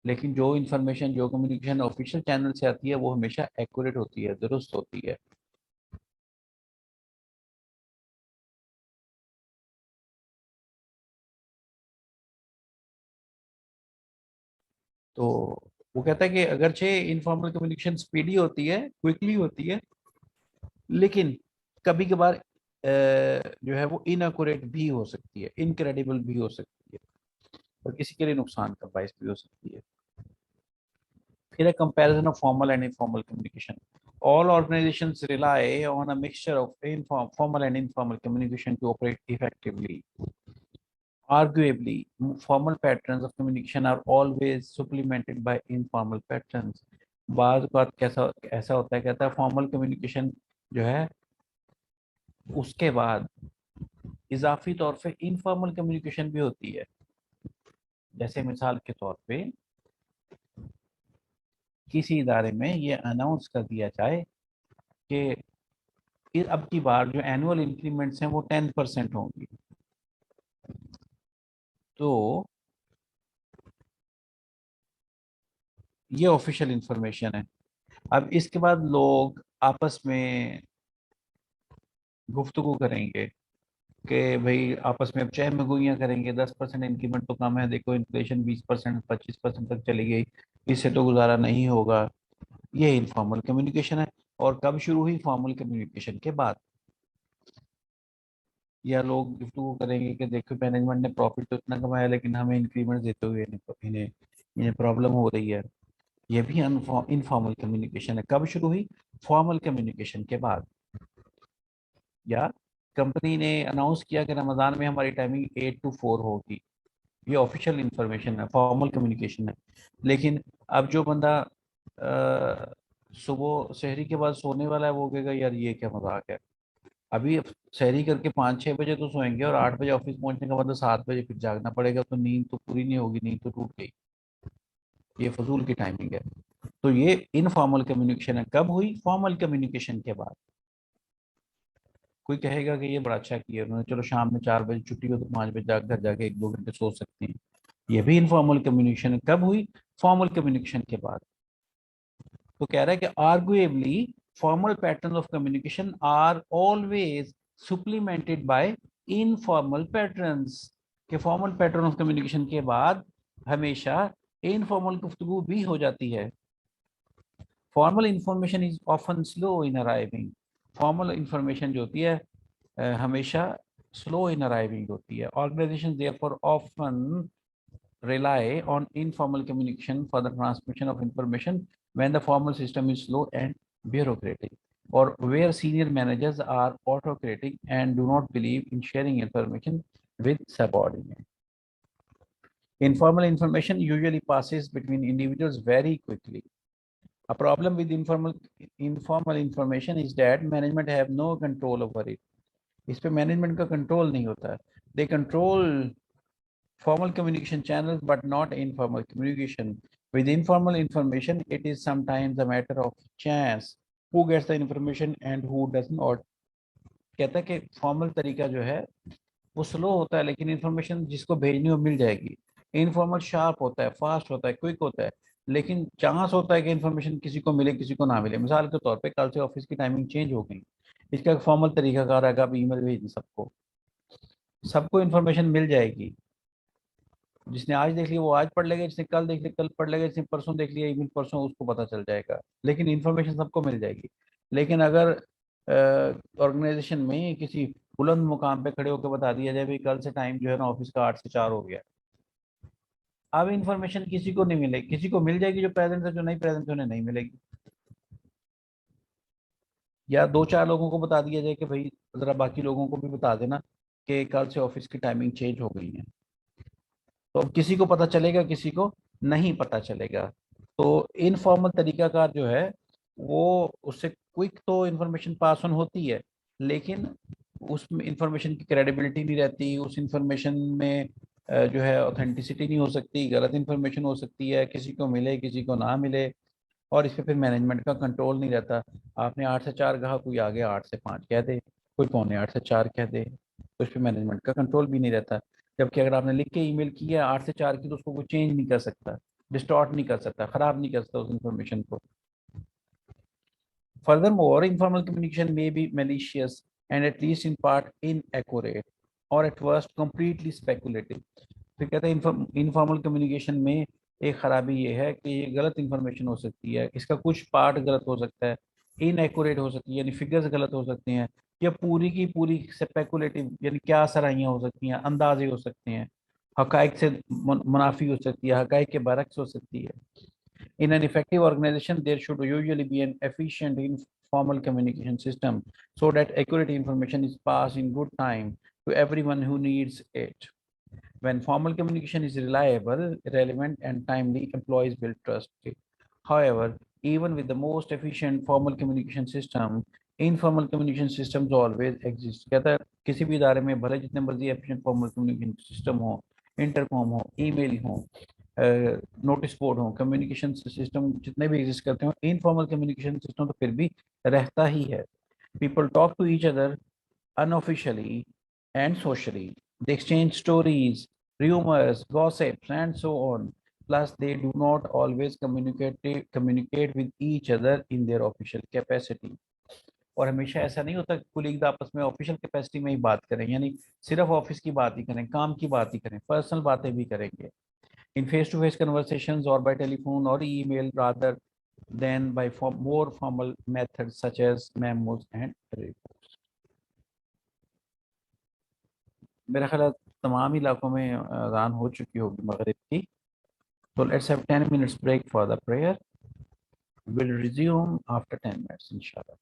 लेकिन जो इन्फॉर्मेशन, जो कम्युनिकेशन ऑफिशियल चैनल से आती है वो हमेशा एक्यूरेट होती है, दुरुस्त होती है। तो वो कहता है कि अगरचे इनफॉर्मल कम्युनिकेशन स्पीडी होती है, क्विकली होती है, लेकिन कभी कभार जो है वो इनएक्यूरेट भी हो सकती है, इनक्रेडिबल भी हो सकती है, और किसी के लिए नुकसान का बायस भी हो सकती है। फिर a comparison of formal and informal communication. All organizations rely on a mixture of formal and informal communication to operate effectively. Arguably, formal patterns of communication are always supplemented by informal patterns. बात बात कैसा ऐसा होता है, कहता है formal communication जो है उसके बाद इजाफी तौर पे इनफॉर्मल कम्युनिकेशन भी होती है। जैसे मिसाल के तौर पे किसी इदारे में ये अनाउंस कर दिया जाए कि अब की बार जो एनुअल इंक्रीमेंट्स हैं वो 10% होंगी, तो ये ऑफिशियल इंफॉर्मेशन है। अब इसके बाद लोग आपस में गुफ्तगू करेंगे कि भाई आपस में अब चहमगोइयाँ करेंगे, 10% इंक्रीमेंट तो कम है, देखो इन्फ्लेशन 20% 25% तक चली गई, इससे तो गुजारा नहीं होगा। ये इनफॉर्मल कम्युनिकेशन है। और कब शुरू हुई? फॉर्मल कम्युनिकेशन के बाद। या लोग गुफ्तगू करेंगे कि देखो मैनेजमेंट ने प्रॉफिट तो इतना कमाया लेकिन हमें इंक्रीमेंट देते हुए इन्हें इन्हें इन्हें प्रॉब्लम हो रही है। ये भी इनफॉर्मल कम्युनिकेशन है। कब शुरू हुई? फॉर्मल कम्युनिकेशन के बाद। या कंपनी ने अनाउंस किया कि रमजान में हमारी टाइमिंग 8 to 4 होगी, ये ऑफिशियल इंफॉर्मेशन है, फॉर्मल कम्युनिकेशन है। लेकिन अब जो बंदा सुबह शहरी के बाद सोने वाला है वो कहेगा यार ये क्या मजाक है, अभी शहरी करके 5-6 बजे तो सोएंगे और 8 बजे ऑफिस पहुंचने का मतलब 7 बजे फिर जागना पड़ेगा, तो नींद तो पूरी नहीं होगी, नींद तो टूट गई, ये फजूल की टाइमिंग है। तो ये इनफॉर्मल कम्युनिकेशन है। कब हुई? फॉर्मल कम्युनिकेशन के बाद। कोई कहेगा कि ये बड़ा अच्छा किया उन्होंने, चलो शाम में 4 बजे छुट्टी हो तो 5 बजे घर जाके 1-2 घंटे सो सकते हैं। ये भी इनफॉर्मल कम्युनिकेशन है। कब हुई? फॉर्मल कम्युनिकेशन के बाद। तो कह रहा है कि arguably formal pattern of communication are always supplemented by informal patterns, के फॉर्मल पैटर्न ऑफ कम्युनिकेशन के बाद हमेशा इनफॉर्मल गुफ्तगू भी हो जाती है। Formal information is often slow in arriving. Formal information जो होती है हमेशा स्लो इन अराइविंग होती है। Organisation therefore often rely on informal communication for the transmission of information when the formal system is slow and bureaucratic, or where senior managers are autocratic and do not believe in sharing information with subordinates. Informal information usually passes between individuals very quickly. A problem with informal information is that management have no control over it. इस पे management का control नहीं होता है। They control formal communication channels but not informal communication. With informal information it is sometimes a matter of chance who gets the information and who does not. कहता है कि formal तरीका जो है वो स्लो होता है लेकिन इंफॉर्मेशन जिसको भेजनी हो मिल जाएगी। इनफॉर्मल शार्प होता है, फास्ट होता है, क्विक होता है, लेकिन चांस होता है कि इन्फॉर्मेशन किसी को मिले किसी को ना मिले। मिसाल के तौर पे कल से ऑफिस की टाइमिंग चेंज हो गई, इसका एक फॉर्मल तरीका कार है, आप ईमेल भेज दें सबको, सबको इन्फॉर्मेशन मिल जाएगी। जिसने आज देख लिया वो आज पढ़ लेगा, जिसने कल देख लिया कल पढ़ लेगा, जिसने परसों देख लिया इवन परसों उसको पता चल जाएगा, लेकिन इन्फॉर्मेशन सबको मिल जाएगी। लेकिन अगर ऑर्गेनाइजेशन में किसी बुलंद मुकाम पे खड़े होकर बता दिया जाए भाई कल से टाइम जो है ना ऑफिस का 8 से 4 हो गया, अब इन्फॉर्मेशन किसी को नहीं मिलेगी, किसी को मिल जाएगी जो प्रेजेंट है, जो नहीं प्रेजेंट उन्हें नहीं मिलेगी। या 2-4 लोगों को बता दिया जाए कि भाई जरा बाकी लोगों को भी बता देना कि कल से ऑफिस की टाइमिंग चेंज हो गई है, तो अब किसी को पता चलेगा किसी को नहीं पता चलेगा। तो इनफॉर्मल तरीकाकार जो है वो उससे क्विक तो इंफॉर्मेशन पास ऑन होती है, लेकिन उसमें इंफॉर्मेशन की क्रेडिबिलिटी नहीं रहती, उस इंफॉर्मेशन में जो है ऑथेंटिसिटी नहीं हो सकती, गलत इंफॉर्मेशन हो सकती है, किसी को मिले किसी को ना मिले, और इस पे फिर मैनेजमेंट का कंट्रोल नहीं रहता। आपने 8 से 4 कहा, कोई आगे 8 से 5 कह दे, कोई पौने 8 से 4 कह दे, तो इस पे मैनेजमेंट का कंट्रोल भी नहीं रहता। जबकि अगर आपने लिख के ईमेल की है 8 से 4 की तो उसको कोई चेंज नहीं कर सकता, डिस्टॉर्ट नहीं कर सकता, खराब नहीं कर सकता उस इंफॉर्मेशन को। Furthermore, informal communication may be malicious and at least in part inaccurate or at worst completely speculative. फिर कहते हैं इनफॉर्मल कम्युनिकेशन में एक खराबी ये है कि ये गलत इंफॉर्मेशन हो सकती है, इसका कुछ पार्ट गलत हो सकता है, इनएक्यूरेट हो सकती है यानी फिगर्स गलत हो सकते हैं, या पूरी की पूरी स्पेकुलेटिव यानी क्या सराहियां हो सकती हैं, अंदाजे हो सकते हैं, हकाइक से मुनाफी हो सकती है, हकाइक के बरक्स हो सकती है। In an effective organization, there should usually be an efficient informal communication system so that accurate information is passed in good time to everyone who needs it. When formal communication is reliable, relevant, and timely, employees will trust it. However, even with the most efficient formal communication system, informal communication systems always exist. कहता है किसी भी इदारे में भले जितने मर्जी efficient formal communication system हो, इंटरकॉम हो, ईमेल हो, नोटिस बोर्ड हो, कम्युनिकेशन सिस्टम जितने भी एग्जिस्ट करते हो, इनफॉर्मल कम्युनिकेशन सिस्टम तो फिर भी रहता ही है। People talk to each other unofficially and socially. They exchange stories, rumors, gossips, and so on. Plus, they do not always communicate with each other in their official capacity. और हमेशा ऐसा नहीं होता कि कुलीग आपस में ऑफिशियल कैपेसिटी में ही बात करें, यानी सिर्फ ऑफिस की बात ही करें, काम की बात ही करें, पर्सनल बातें भी करेंगे in face-to-face conversations or by telephone or email rather than by more formal methods such as memos and reports. मेरा ख्याल है तमाम इलाकों में अजान हो चुकी होगी मगरिब की, तो let's have 10 minutes break for the prayer. We'll resume after 10 minutes inshallah.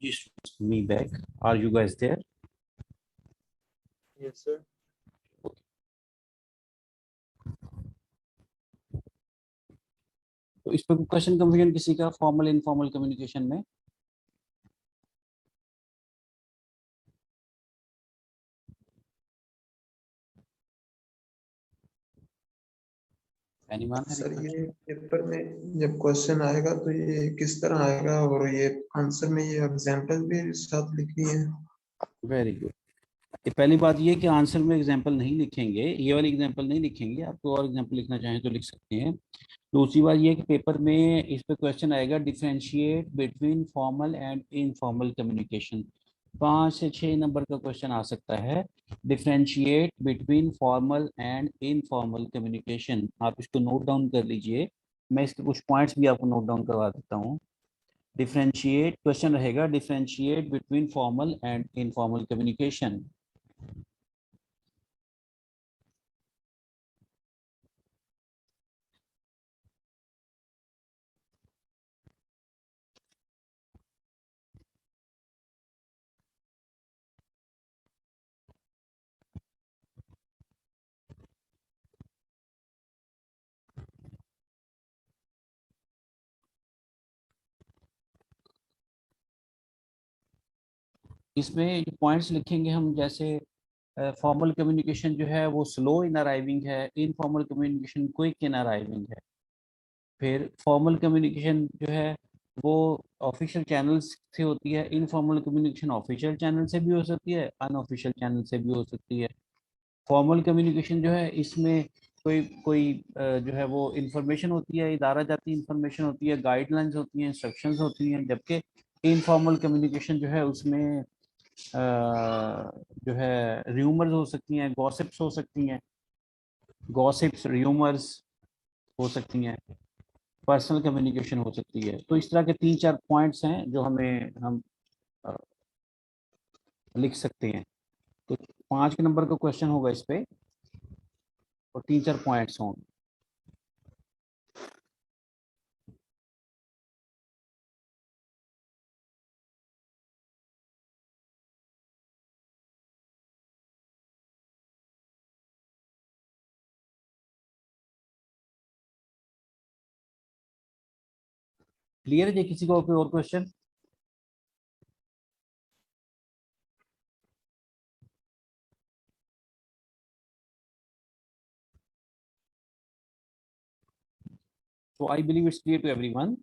Just me back. Are you guys there? Yes, sir. तो इस पर क्वेश्चन कंफ्यूजन किसी का फॉर्मल इनफॉर्मल कम्युनिकेशन में? Anyone? सर ये पेपर में जब क्वेश्चन आएगा तो ये किस तरह आएगा और ये आंसर में ये एग्जांपल भी साथ लिखनी है? Very good. पहली बात ये कि आंसर में एग्जांपल नहीं लिखेंगे, ये वाली एग्जांपल नहीं लिखेंगे, आपको और एग्जांपल लिखना चाहें तो लिख सकते हैं। दूसरी बात ये कि पेपर में इस पे क्वेश्चन आएगा differentiate between formal and informal communication. 5 से 6 नंबर का क्वेश्चन आ सकता है, differentiate between formal and informal communication. आप इसको नोट डाउन कर लीजिए, मैं इसके कुछ पॉइंट्स भी आपको नोट डाउन करवा देता हूँ। डिफरेंशिएट, क्वेश्चन रहेगा differentiate between formal and informal communication. इसमें जो पॉइंट्स लिखेंगे हम, जैसे फॉर्मल कम्युनिकेशन जो है वो स्लो इन अराइविंग है, informal communication quick in arriving है। फिर फॉर्मल कम्युनिकेशन जो है वो ऑफिशियल चैनल्स से होती है, इनफॉर्मल कम्युनिकेशन ऑफिशियल चैनल से भी हो सकती है, अनऑफिशियल चैनल से भी हो सकती है। फॉर्मल कम्युनिकेशन जो है इसमें कोई कोई जो है वो इंफॉर्मेशन होती है, इदारा जाती इंफॉर्मेशन होती है, गाइडलाइंस होती हैं, इंस्ट्रक्शंस होती हैं। जबकि इनफॉर्मल कम्युनिकेशन जो है उसमें जो है र्यूमर्स हो सकती हैं, गॉसिप्स हो सकती हैं, गॉसिप्स र्यूमर्स हो सकती हैं, पर्सनल कम्युनिकेशन हो सकती है। तो इस तरह के 3-4 पॉइंट्स हैं जो हम अ, लिख सकते हैं। तो 5 के नंबर का क्वेश्चन होगा इस पे और 3-4 पॉइंट्स होंगे। क्लियर है जी? किसी को कोई और question? So I believe it's clear to everyone.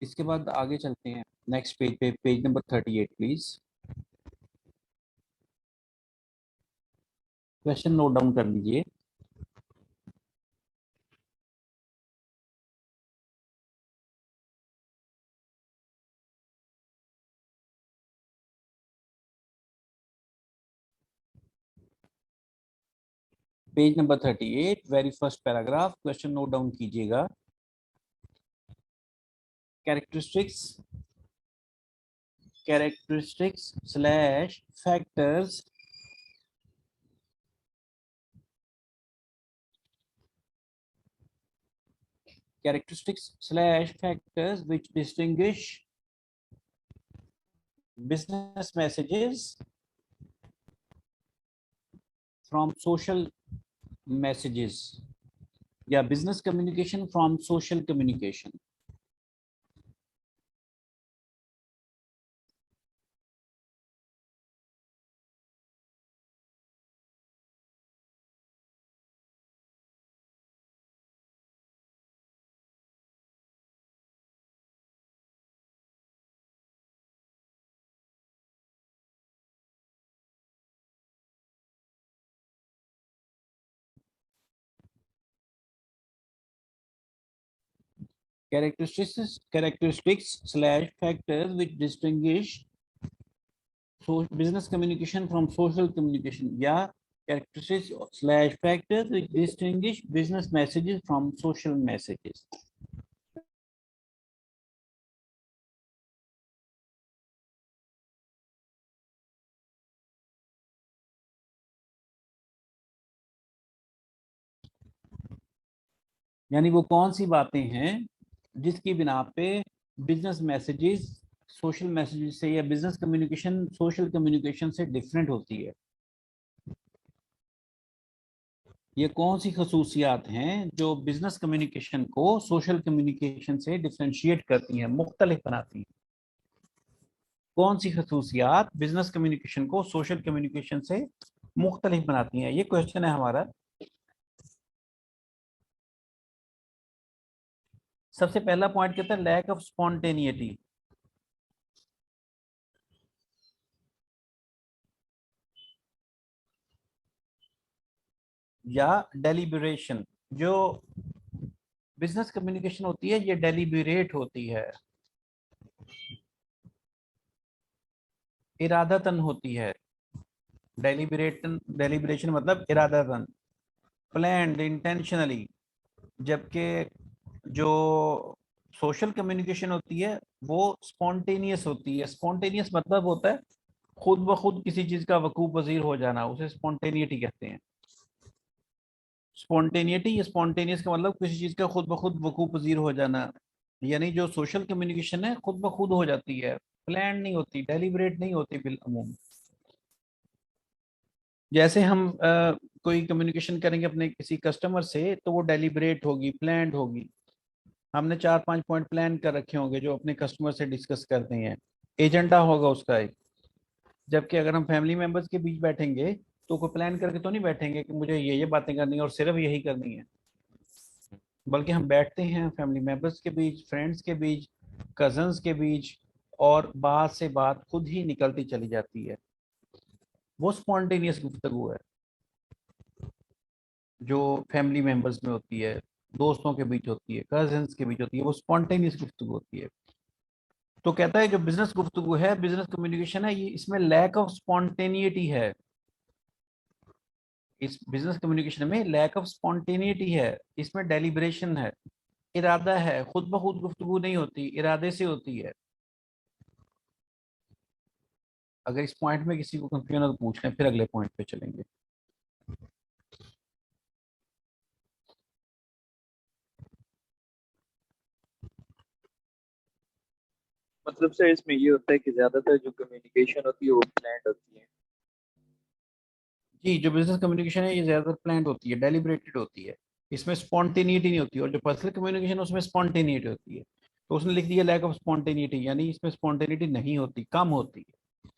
इसके बाद आगे चलते हैं नेक्स्ट पेज पे, page number 38 please. Question note down कर लीजिए। Page number 38, very first paragraph, question note down कीजिएगा। Characteristics slash factors which distinguish business messages from social messages, या business communication from social communication। Characteristics slash factors which distinguish business communication from social communication, या characteristics slash factors which distinguish business messages from social messages। यानी वो कौन सी बातें हैं जिसकी बिना पे बिजनेस मैसेजेस सोशल मैसेजेस से या बिजनेस कम्युनिकेशन सोशल कम्युनिकेशन से डिफरेंट होती है। ये कौन सी खसूसियात हैं जो बिजनेस कम्युनिकेशन को सोशल कम्युनिकेशन से डिफरेंशिएट करती हैं, मुख्तलिफ बनाती हैं। कौन सी खसूसियात बिजनेस कम्युनिकेशन को सोशल कम्युनिकेशन से मुख्तलिफ बनाती हैं, ये क्वेश्चन है हमारा। सबसे पहला पॉइंट कहता है लैक ऑफ स्पॉन्टेनियटी। या डेलिबरेशन। जो बिजनेस कम्युनिकेशन होती है ये डेलिबरेट होती है, इरादतन होती है। डेलिबरेशन मतलब इरादतन, प्लान्ड, इंटेंशनली। जबकि जो सोशल कम्युनिकेशन होती है वो स्पॉन्टेनियस होती है। स्पॉन्टेनियस मतलब होता है खुद ब खुद किसी चीज का वकूफ पजीर हो जाना, उसे स्पॉन्टेनिटी कहते हैं। स्पॉन्टेनिटी या स्पॉन्टेनियस का मतलब किसी चीज का खुद ब खुद वकूफ पजीर हो जाना। यानी जो सोशल कम्युनिकेशन है खुद ब खुद हो जाती है, प्लान नहीं होती, डेलिबरेट नहीं होती बिलअमूम। जैसे हम कोई कम्युनिकेशन करेंगे अपने किसी कस्टमर से तो वो डेलिबरेट होगी, प्लान्ड होगी। हमने 4-5 पॉइंट प्लान कर रखे होंगे जो अपने कस्टमर से डिस्कस करते हैं, एजेंडा होगा उसका एक। जबकि अगर हम फैमिली मेंबर्स के बीच बैठेंगे तो कोई प्लान करके तो नहीं बैठेंगे कि मुझे ये बातें करनी है और सिर्फ यही करनी है। बल्कि हम बैठते हैं फैमिली मेंबर्स के बीच, फ्रेंड्स के बीच, कजन्स के बीच, और बात से बात खुद ही निकलती चली जाती है। वो स्पॉन्टेनियस गुफ्तगू है जो फैमिली मेंबर्स में होती है, दोस्तों के बीच होती है, कजन्स के बीच होती है, वो स्पॉन्टेनियस गुफ्तगू होती है। तो कहता है जो बिजनेस गुफ्तगू है, बिजनेस कम्युनिकेशन है, ये इसमें लैक ऑफ स्पॉन्टेनिटी है। इस बिजनेस कम्युनिकेशन में लैक ऑफ स्पॉन्टेनिटी है, इसमें डेलिब्रेशन है, इरादा है, खुद ब खुद गुफ्तगू नहीं होती, इरादे से होती है। अगर इस पॉइंट में किसी को कंफ्यूजन है तो पूछ लें, फिर अगले पॉइंट पे चलेंगे। मतलब सर इसमें ये होता है कि ज्यादातर जो कम्युनिकेशन होती है वो प्लान्ड होती है। जी, जो बिजनेस कम्युनिकेशन है ये ज्यादातर प्लान्ड होती है, डेलिब्रेटेड होती है, इसमें स्पॉन्टेनिटी नहीं होती। और जो पर्सनल कम्युनिकेशन है उसमें स्पॉन्टेनिटी होती है। तो उसने लिख दिया लैक ऑफ स्पॉन्टेनिटी, यानी इसमें स्पॉन्टेनिटी नहीं होती, कम होती है।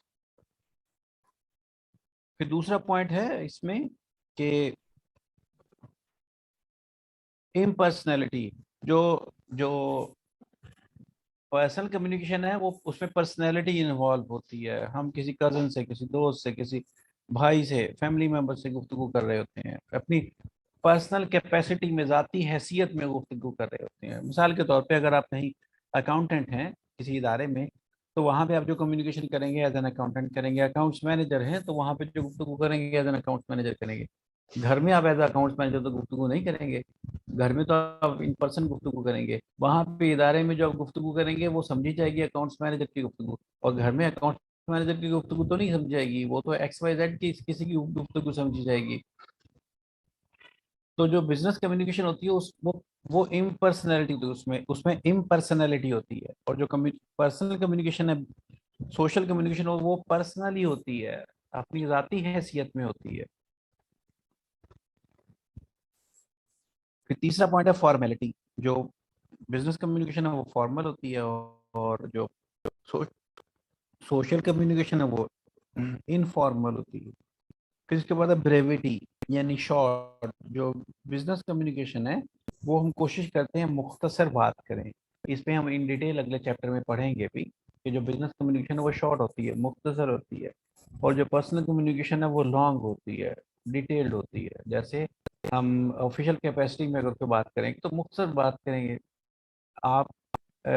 फिर दूसरा पॉइंट है इसमें कि इम्पर्सनैलिटी। जो जो पर्सनल कम्युनिकेशन है वो उसमें पर्सनैलिटी इन्वॉल्व होती है। हम किसी कजन से, किसी दोस्त से, किसी भाई से, फैमिली मेंबर से गुफ्तगू कर रहे होते हैं, अपनी पर्सनल कैपेसिटी में, ज़ाती हैसियत में गुफ्तगू कर रहे होते हैं। मिसाल के तौर पे अगर आप कहीं अकाउंटेंट हैं किसी इदारे में, तो वहाँ पे आप जो कम्युनिकेशन करेंगे एज एन अकाउंटेंट करेंगे। अकाउंट्स मैनेजर हैं तो वहाँ पे जो गुफ्तगू करेंगे एज एन अकाउंट्स मैनेजर करेंगे। घर में आप एज अकाउंट्स मैनेजर तो गुफ्तगू नहीं करेंगे, घर में तो आप इन पर्सन गुफ्तगू करेंगे। वहाँ पे इदारे में जो आप गुफ्तगू करेंगे वो समझी जाएगी अकाउंट्स मैनेजर की गुफ्तगू, और घर में अकाउंट्स मैनेजर की गुफ्तगू तो नहीं समझी जाएगी, वो तो XYZ की किसी की गुफ्तगू समझी जाएगी। तो जो बिजनेस कम्युनिकेशन होती है उस वो इम्पर्सनैलिटी होती है, उसमें उसमें इम्पर्सनैलिटी होती है। और जो पर्सनल कम्युनिकेशन है, सोशल कम्युनिकेशन वो पर्सनली होती है, अपनी ज़ाती हैसियत में होती है। फिर तीसरा पॉइंट है फॉर्मेलिटी। जो बिजनेस कम्युनिकेशन है वो फॉर्मल होती है, और जो सो, सोशल कम्युनिकेशन है वो इनफॉर्मल होती है। फिर इसके बाद है ब्रेविटी, यानी शॉर्ट। जो बिजनेस कम्युनिकेशन है वो हम कोशिश करते हैं मुख्तसर बात करें। इस पे हम इन डिटेल अगले चैप्टर में पढ़ेंगे भी कि जो बिजनेस कम्युनिकेशन है वो शॉर्ट होती है, मुख्तसर होती है। और जो पर्सनल कम्युनिकेशन है वो लॉन्ग होती है, डिटेल्ड होती है। जैसे हम ऑफिशियल कैपेसिटी में अगर कोई बात करेंगे तो मुख्तसर बात करेंगे। आप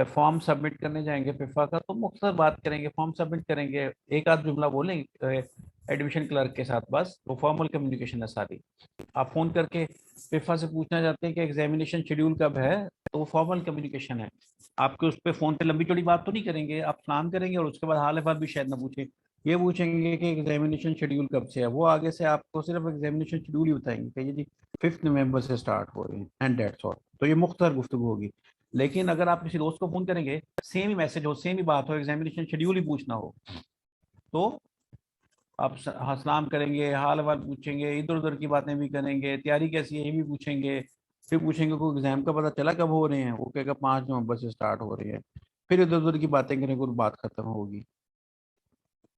फॉर्म सबमिट करने जाएंगे पिफा का तो मुख्तसर बात करेंगे, फॉर्म सबमिट करेंगे, एक आध जुमला बोलेंगे एडमिशन क्लर्क के साथ, बस। वो फॉर्मल कम्युनिकेशन है सारी। आप फोन करके पिफा से पूछना चाहते हैं कि एग्जामिनेशन शेड्यूल कब है, तो वो फॉर्मल कम्युनिकेशन है। आपके उस पर फोन पे लंबी चौड़ी बात तो नहीं करेंगे, आप सलाम करेंगे और उसके बाद हाल बात भी शायद ना पूछे, ये पूछेंगे कि एग्जामिनेशन शेड्यूल कब से है, वो आगे से आपको सिर्फ एग्जामिनेशन शेड्यूल ही बताएंगे कि ये जी 5 नवंबर से स्टार्ट हो रही है एंड दैट्स ऑल। तो ये मुख्तसर गुफ्तगू होगी। लेकिन अगर आप किसी दोस्त को फोन करेंगे, सेम ही मैसेज हो, सेम ही बात हो, एग्जामिनेशन शेड्यूल ही पूछना हो, तो आप हाँ सलाम करेंगे, हाल वाल पूछेंगे, इधर उधर की बातें भी करेंगे, तैयारी कैसी है ये भी पूछेंगे। फिर पूछेंगे कोई एग्जाम का पता चला कब हो रहे हैं, वो कहेगा 5 नवंबर से स्टार्ट हो रही है। फिर इधर उधर की बातें करेंगे और बात खत्म होगी।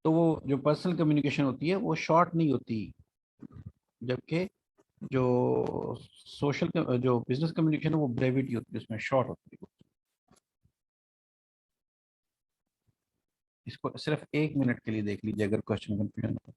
तो वो जो पर्सनल कम्युनिकेशन होती है वो शॉर्ट नहीं होती, जबकि जो सोशल जो बिजनेस कम्युनिकेशन है वो ब्रेविटी होती है, उसमें शॉर्ट होती है। इसको सिर्फ 1 मिनट के लिए देख लीजिए अगर क्वेश्चन कंफ्यूजन हो।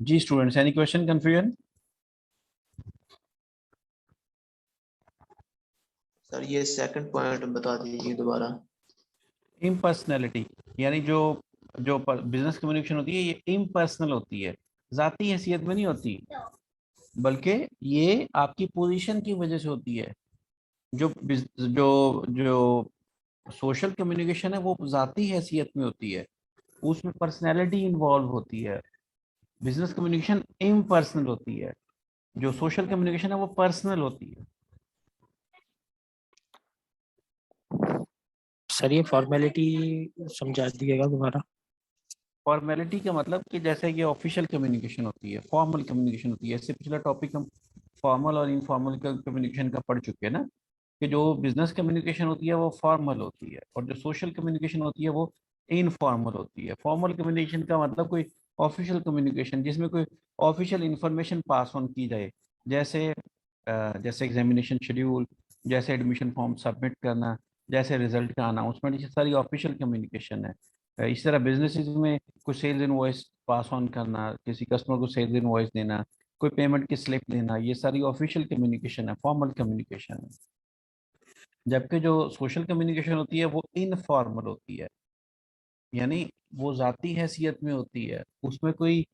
जी students, any question confusion? Sir ये सेकंड पॉइंट बता दीजिए दोबारा। इम्पर्सनैलिटी, यानी जो जो बिजनेस कम्युनिकेशन होती है ये इम्पर्सनल होती है, जाती हैसियत में नहीं होती, बल्कि ये आपकी पोजीशन की वजह से होती है। जो जो सोशल कम्युनिकेशन है वो जाती हैसियत में होती है, उसमें पर्सनैलिटी इन्वॉल्व होती है। बिजनेस कम्युनिकेशन इम्पर्सनल होती है, जो सोशल कम्युनिकेशन है वो पर्सनल होती है। सर ये फॉर्मेलिटी समझा दीजिएगा दोबारा। फॉर्मेलिटी का मतलब कि जैसे ये ऑफिशियल कम्युनिकेशन होती है, फॉर्मल कम्युनिकेशन होती है। इससे पिछला टॉपिक हम फॉर्मल और इनफॉर्मल कम्युनिकेशन का पढ़ चुके हैं ना, कि जो बिजनेस कम्युनिकेशन होती है वो फॉर्मल होती है और जो सोशल कम्युनिकेशन होती है वो इनफॉर्मल होती है। फॉर्मल कम्युनिकेशन का मतलब कोई ऑफिशियल कम्युनिकेशन जिसमें कोई ऑफिशियल इंफॉर्मेशन पास ऑन की जाए, जैसे जैसे एग्जामिनेशन शेड्यूल, जैसे एडमिशन फॉर्म सबमिट करना, जैसे रिजल्ट का अनाउंसमेंट, ये सारी ऑफिशियल कम्युनिकेशन है। इस तरह बिजनेसेस में कुछ सेल्स इनवॉइस पास ऑन करना, किसी कस्टमर को सेल्स इनवॉइस देना, कोई पेमेंट की स्लिप देना, ये सारी ऑफिशियल कम्युनिकेशन है, फॉर्मल कम्युनिकेशन है। जबकि जो सोशल कम्युनिकेशन होती है वो इनफॉर्मल होती है, यानी वो जाती हैसियत में होती है, उसमें कोई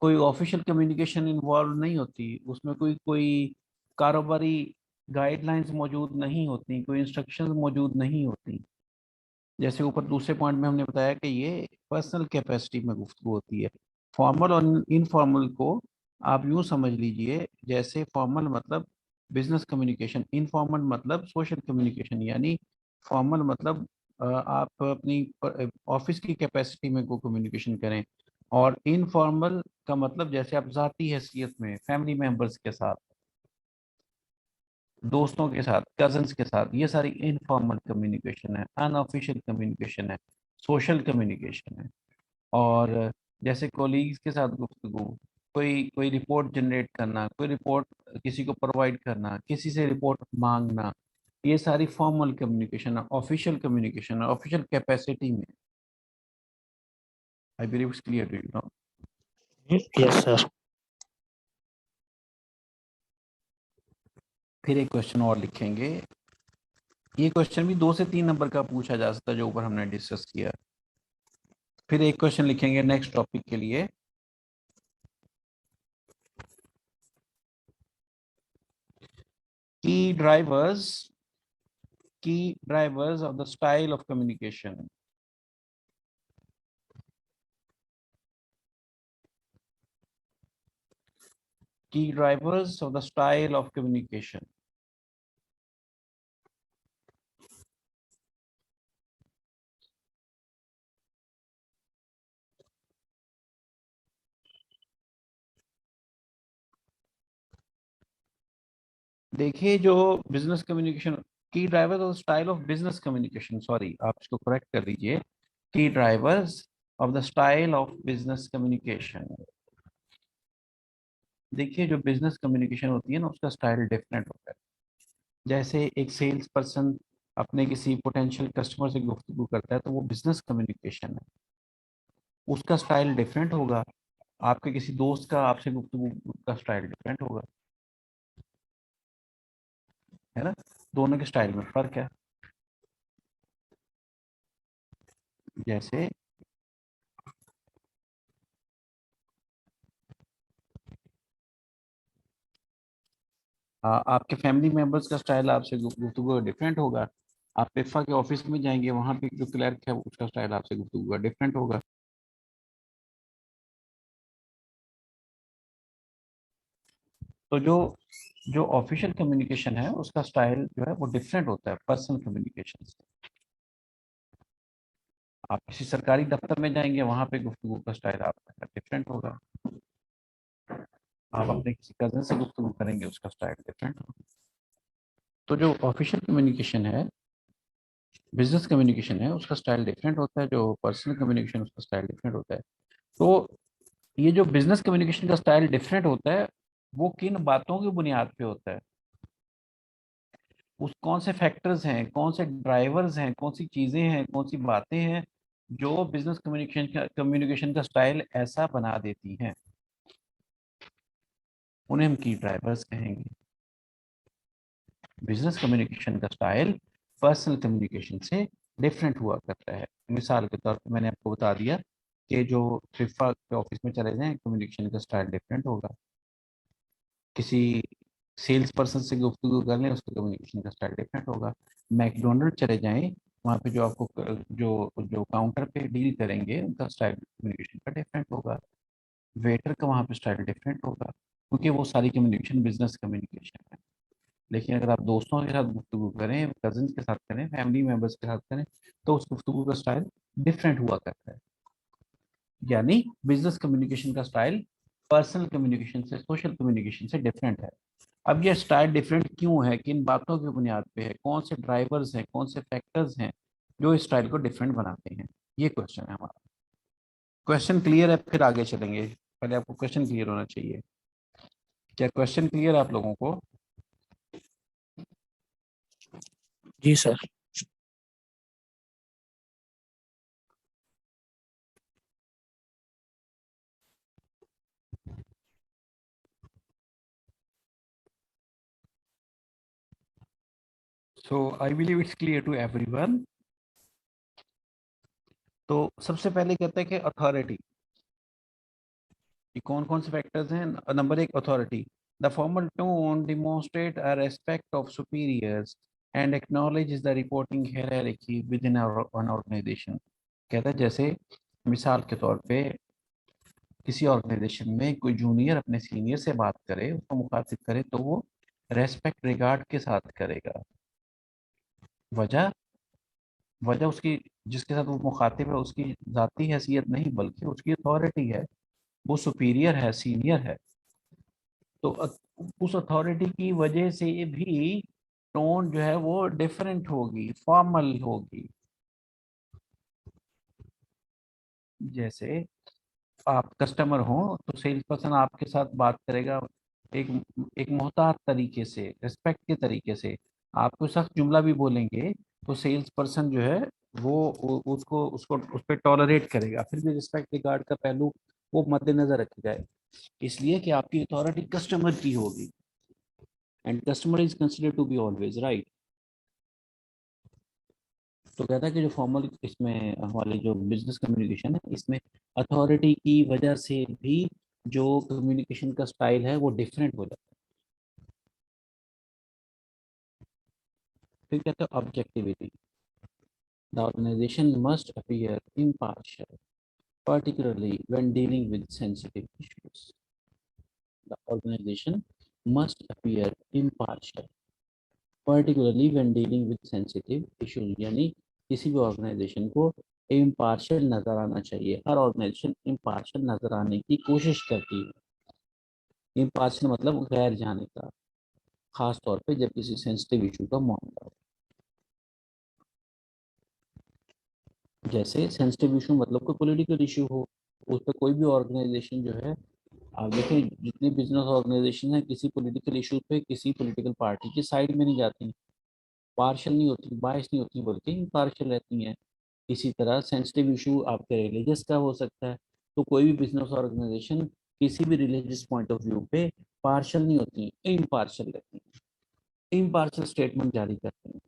कोई ऑफिशियल कम्युनिकेशन इन्वॉल्व नहीं होती, उसमें कोई कोई कारोबारी गाइडलाइंस मौजूद नहीं होती, कोई इंस्ट्रक्शंस मौजूद नहीं होती। जैसे ऊपर दूसरे पॉइंट में हमने बताया कि ये पर्सनल कैपेसिटी में गुफ्तगू होती है। फॉर्मल और इनफॉर्मल को आप यूं समझ लीजिए, जैसे फॉर्मल मतलब बिजनेस कम्युनिकेशन, इनफॉर्मल मतलब सोशल कम्युनिकेशन। यानी फॉर्मल मतलब आप अपनी ऑफिस की कैपेसिटी में को कम्युनिकेशन करें, और इनफॉर्मल का मतलब जैसे आप ज़ाती हैसियत में फैमिली मेंबर्स के साथ, दोस्तों के साथ, कजन्स के साथ, ये सारी इनफॉर्मल कम्युनिकेशन है, अनऑफिशियल कम्युनिकेशन है, सोशल कम्युनिकेशन है। और जैसे कोलीग्स के साथ गुफ्तगू, कोई कोई रिपोर्ट जनरेट करना, कोई रिपोर्ट किसी को प्रोवाइड करना, किसी से रिपोर्ट मांगना, ये सारी फॉर्मल कम्युनिकेशन है, ऑफिशियल कम्युनिकेशन है, ऑफिशियल कैपेसिटी में। I believe it's clear to you know. Yes sir. फिर एक क्वेश्चन और लिखेंगे, ये क्वेश्चन भी 2 से 3 नंबर का पूछा जा सकता है जो ऊपर हमने डिस्कस किया। फिर एक क्वेश्चन लिखेंगे नेक्स्ट टॉपिक के लिए, key drivers of the style of communication। Key drivers of the style of communication। देखिए जो बिजनेस कम्युनिकेशन, की drivers of style of business communication, sorry आप इसको करेक्ट कर दीजिए, की drivers of the style of business communication. देखिए जो बिजनेस कम्युनिकेशन होती है ना, उसका स्टाइल डिफरेंट होता है। जैसे एक सेल्स पर्सन अपने किसी पोटेंशियल कस्टमर से गुफ्तगू करता है तो वो बिजनेस कम्युनिकेशन है, उसका स्टाइल डिफरेंट होगा। आपके किसी दोस्त का आपसे गुफ्तगू का स्टाइल डिफरेंट होगा, है ना। दोनों के स्टाइल में फर्क है। जैसे आपके फैमिली मेंबर्स का स्टाइल आपसे गुफ्तगू डिफरेंट होगा। आप इफ़ा के ऑफिस में जाएंगे, वहां पे जो क्लर्क है उसका स्टाइल आपसे गुफ्तगू का डिफरेंट होगा। तो जो जो ऑफिशियल कम्युनिकेशन है उसका स्टाइल जो है वो डिफरेंट होता है पर्सनल कम्युनिकेशन से। आप किसी सरकारी दफ्तर में जाएंगे, वहां पे गुफ्तगू का स्टाइल आपका डिफरेंट होगा। आप अपने किसी कजन से गुफ्तगू करेंगे, उसका स्टाइल डिफरेंट होगा। तो जो ऑफिशियल कम्युनिकेशन है, बिजनेस कम्युनिकेशन है, उसका स्टाइल डिफरेंट होता है, जो पर्सनल कम्युनिकेशन उसका स्टाइल डिफरेंट होता है। तो ये जो बिजनेस कम्युनिकेशन का स्टाइल डिफरेंट होता है, वो किन बातों की बुनियाद पे होता है, उस कौन से फैक्टर्स हैं, कौन से ड्राइवर्स हैं, कौन सी चीजें हैं, कौन सी बातें हैं जो बिजनेस कम्युनिकेशन का स्टाइल ऐसा बना देती हैं, उन्हें हम की ड्राइवर्स कहेंगे। बिजनेस कम्युनिकेशन का स्टाइल पर्सनल कम्युनिकेशन से डिफरेंट हुआ करता है। मिसाल के तौर पर मैंने आपको बता दिया कि जो फिफा के ऑफिस में चले जाएं, कम्युनिकेशन का स्टाइल डिफरेंट होगा। किसी सेल्स पर्सन से गुफ्तगू कर लें, उसका कम्युनिकेशन का स्टाइल डिफरेंट होगा। मैकडोनल्ड चले जाएं, वहाँ पे जो आपको जो जो काउंटर पे डील करेंगे उनका स्टाइल कम्युनिकेशन का डिफरेंट होगा। वेटर का वहाँ पे स्टाइल डिफरेंट होगा, क्योंकि वो सारी कम्युनिकेशन बिजनेस कम्युनिकेशन है। लेकिन अगर आप दोस्तों के साथ गुफ्तगू करें, कजिन के साथ करें, फैमिली मेंबर्स के साथ करें, तो उस गुफ्तगू का स्टाइल डिफरेंट हुआ करता है। यानी बिजनेस कम्युनिकेशन का स्टाइल पर्सनल कम्युनिकेशन से, सोशल कम्युनिकेशन से डिफरेंट है। अब ये स्टाइल डिफरेंट क्यों है, किन बातों की बुनियाद पे है, कौन से ड्राइवर्स हैं, कौन से फैक्टर्स हैं जो इस स्टाइल को डिफरेंट बनाते हैं, ये क्वेश्चन है हमारा। क्वेश्चन क्लियर है, फिर आगे चलेंगे। पहले आपको क्वेश्चन क्लियर होना चाहिए। क्या क्वेश्चन क्लियर है आप लोगों को? जी sir. So I believe it's clear to everyone. तो सबसे पहले कहते हैं कि अथॉरिटी। ये कौन कौन से फैक्टर्स हैं? नंबर एक, authority. The formal tone demonstrate a respect of superiors and acknowledge the reporting hierarchy within an organisation. कहता है जैसे मिसाल के तौर पे किसी ऑर्गेनाइजेशन में कोई जूनियर अपने सीनियर से बात करे, उसको मुखातिब करे, तो वो रेस्पेक्ट रिगार्ड के साथ करेगा। वजह वजह उसकी, जिसके साथ वो मुखातिब है, उसकी जाती हैसियत नहीं बल्कि उसकी अथॉरिटी है, वो सुपीरियर है, सीनियर है। तो उस अथॉरिटी की वजह से भी टोन जो है वो डिफरेंट होगी, फॉर्मल होगी। जैसे आप कस्टमर हो तो सेल्स पर्सन आपके साथ बात करेगा एक एक मोहतात तरीके से, रिस्पेक्ट के तरीके से। आपको सख्त जुमला भी बोलेंगे तो सेल्स पर्सन जो है उसको उसको उस पर टॉलरेट करेगा, फिर भी रिस्पेक्ट रिगार्ड का पहलू वो मद्देनजर रखेगा, इसलिए कि आपकी अथॉरिटी कस्टमर की होगी, and customer is considered to be always right. तो कहता है कि जो फॉर्मल इसमें हमारी जो बिजनेस कम्युनिकेशन है, इसमें अथॉरिटी की वजह से भी जो कम्युनिकेशन का स्टाइल है वो डिफरेंट हो जाता है। फिर कहते हैं objectivity. The organisation must appear impartial particularly when dealing with sensitive issues. The organization must appear impartial particularly when dealing with sensitive issues। यानी किसी भी ऑर्गेनाइजेशन को इम्पार्शियल नजर आना चाहिए, हर ऑर्गेनाइजेशन इम्पार्शियल नजर आने की कोशिश करती है। इम्पार्शियल मतलब गैर जाने का, खास तौर पे जब किसी सेंसिटिव इशू का मामला हो। जैसे सेंसिटिव इशू मतलब कोई पॉलिटिकल इशू हो, उस पर कोई भी ऑर्गेनाइजेशन जो है, आप देखें जितनी बिजनेस ऑर्गेनाइजेशन है किसी पॉलिटिकल इशू पे किसी पॉलिटिकल पार्टी की साइड में नहीं जाती, पार्शल नहीं होती, बायस नहीं होती, बल्कि इम्पार्शियल रहती हैं। इसी तरह सेंसिटिव इशू आपके रिलीजियस का हो सकता है, तो कोई भी बिजनेस ऑर्गेनाइजेशन किसी भी रिलीजियस पॉइंट ऑफ व्यू पे पार्शल नहीं होती, इम्पार्शियल रहती हैं, इम्पार्शियल स्टेटमेंट जारी करते हैं।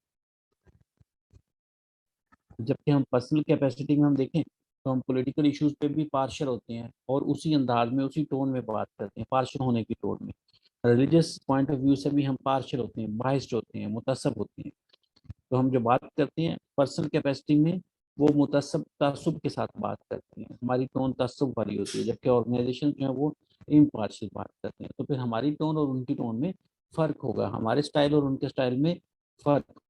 जबकि हम पर्सनल कैपेसिटी में हम देखें तो हम पॉलिटिकल इश्यूज पे भी पार्शियल होते हैं और उसी अंदाज में उसी टोन में बात करते हैं, पार्शियल होने की टोन में। रिलीजियस पॉइंट ऑफ व्यू से भी हम पार्शियल होते हैं, बाइस्ड होते हैं, मुतसब होते हैं। तो हम जो बात करते हैं पर्सनल कैपेसिटी में, वो मुतसब तासुब के साथ बात करते हैं, हमारी टोन तासुब वाली होती है, जबकि ऑर्गेनाइजेशन जो है वो इम्पार्शियल बात करते हैं। तो फिर हमारी टोन और उनकी टोन में फ़र्क होगा, हमारे स्टाइल और उनके स्टाइल में फ़र्क।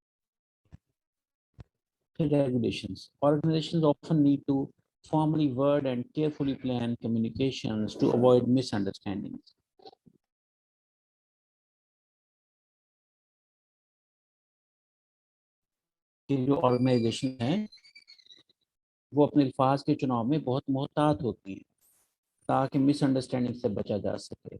Regulations. Organizations often need to formally word and carefully plan communications to avoid misunderstandings. कि जो ऑर्गेनाइजेशन है वो अपने अल्फाज के चुनाव में बहुत मोहतात होती हैं ताकि मिसअंडरस्टैंडिंग से बचा जा सके,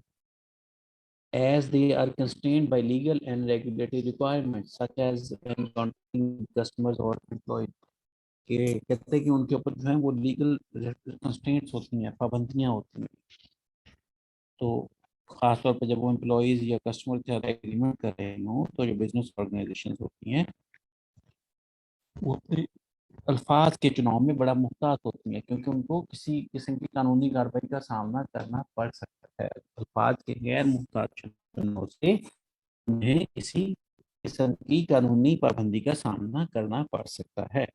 as they are constrained by legal and regulatory requirements such as when contacting customers or employees। के कहते हैं कि उनके ऊपर जो है वो लीगल कंस्ट्रेंट्स होती हैं, पाबंदियां होती हैं। तो खासतौर पर जब वो एम्प्लॉयज़ या कस्टमर के साथ एग्रीमेंट कर रहे हों, तो जो बिजनेस ऑर्गेनाइजेशन होती हैं वो अपने अल्फाज के चुनाव में बड़ा मुहतात होती हैं, क्योंकि उनको किसी किस्म की कानूनी कार्रवाई का सामना करना पड़ सकता है। अल्फाज के गैर मुहतात चुनाव से उन्हें किसी किस्म की कानूनी पाबंदी का सामना करना पड़ सकता है,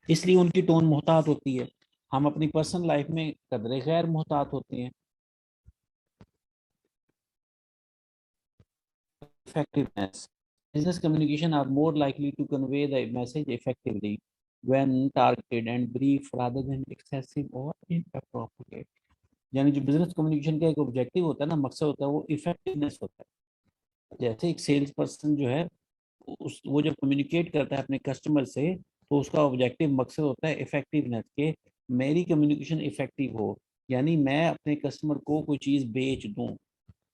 इसलिए उनकी टोन मुहतात होती है। हम अपनी पर्सनल लाइफ में कदरे गैर मुहतात होते हैं। Effectiveness. Business communication are more likely to convey the message effectively when targeted and brief rather than excessive or inappropriate। यानी जो बिजनेस कम्युनिकेशन का एक ऑब्जेक्टिव होता है ना, मकसद होता है, वो इफेक्टिवनेस होता है। जैसे एक सेल्स पर्सन जो है उस वो जब कम्युनिकेट करता है अपने कस्टमर से, तो उसका ऑब्जेक्टिव मकसद होता है इफेक्टिवनेस के, मेरी कम्युनिकेशन इफेक्टिव हो, यानी मैं अपने कस्टमर को कोई चीज़ बेच दूं,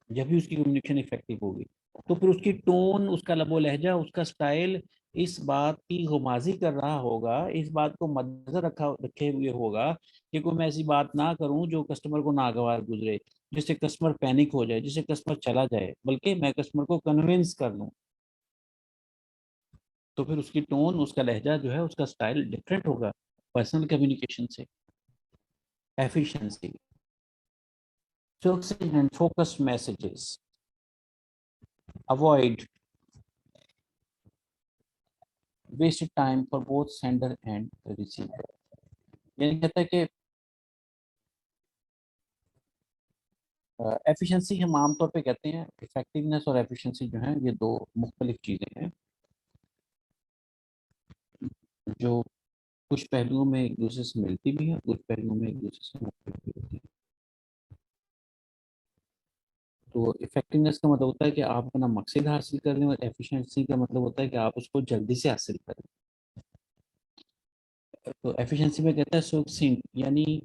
जब भी उसकी कम्युनिकेशन इफेक्टिव होगी। तो फिर उसकी टोन, उसका लबो लहजा, उसका स्टाइल इस बात की गुमाजी कर रहा होगा, इस बात को मद्देनजर रखे हुए होगा कि कोई मैं ऐसी बात ना करूं जो कस्टमर को नागवार गुजरे, जिससे कस्टमर पैनिक हो जाए, जिससे कस्टमर चला जाए, बल्कि मैं कस्टमर को कन्विंस कर लूं। तो फिर उसकी टोन, उसका लहजा जो है, उसका स्टाइल डिफरेंट होगा पर्सनल कम्युनिकेशन से। efficiency, succinct and focused messages, avoid wasted time for both sender and receiver। यानी कहता है कि एफिशिएंसी हम आमतौर पे कहते हैं, इफेक्टिवनेस और एफिशिएंसी जो है ये दो मुख्तलिफ चीज़ें हैं जो कुछ पहलुओं में एक दूसरे से मिलती भी है, कुछ पहलुओं में एक दूसरे से मुख्तलिफ भी होती है। तो इफेक्टिवनेस का मतलब होता है कि आप अपना मकसद हासिल कर लें, और एफिशिएंसी का मतलब होता है कि आप उसको जल्दी से हासिल करें। तो एफिशिएंसी में कहता है सुक्सिंट, यानी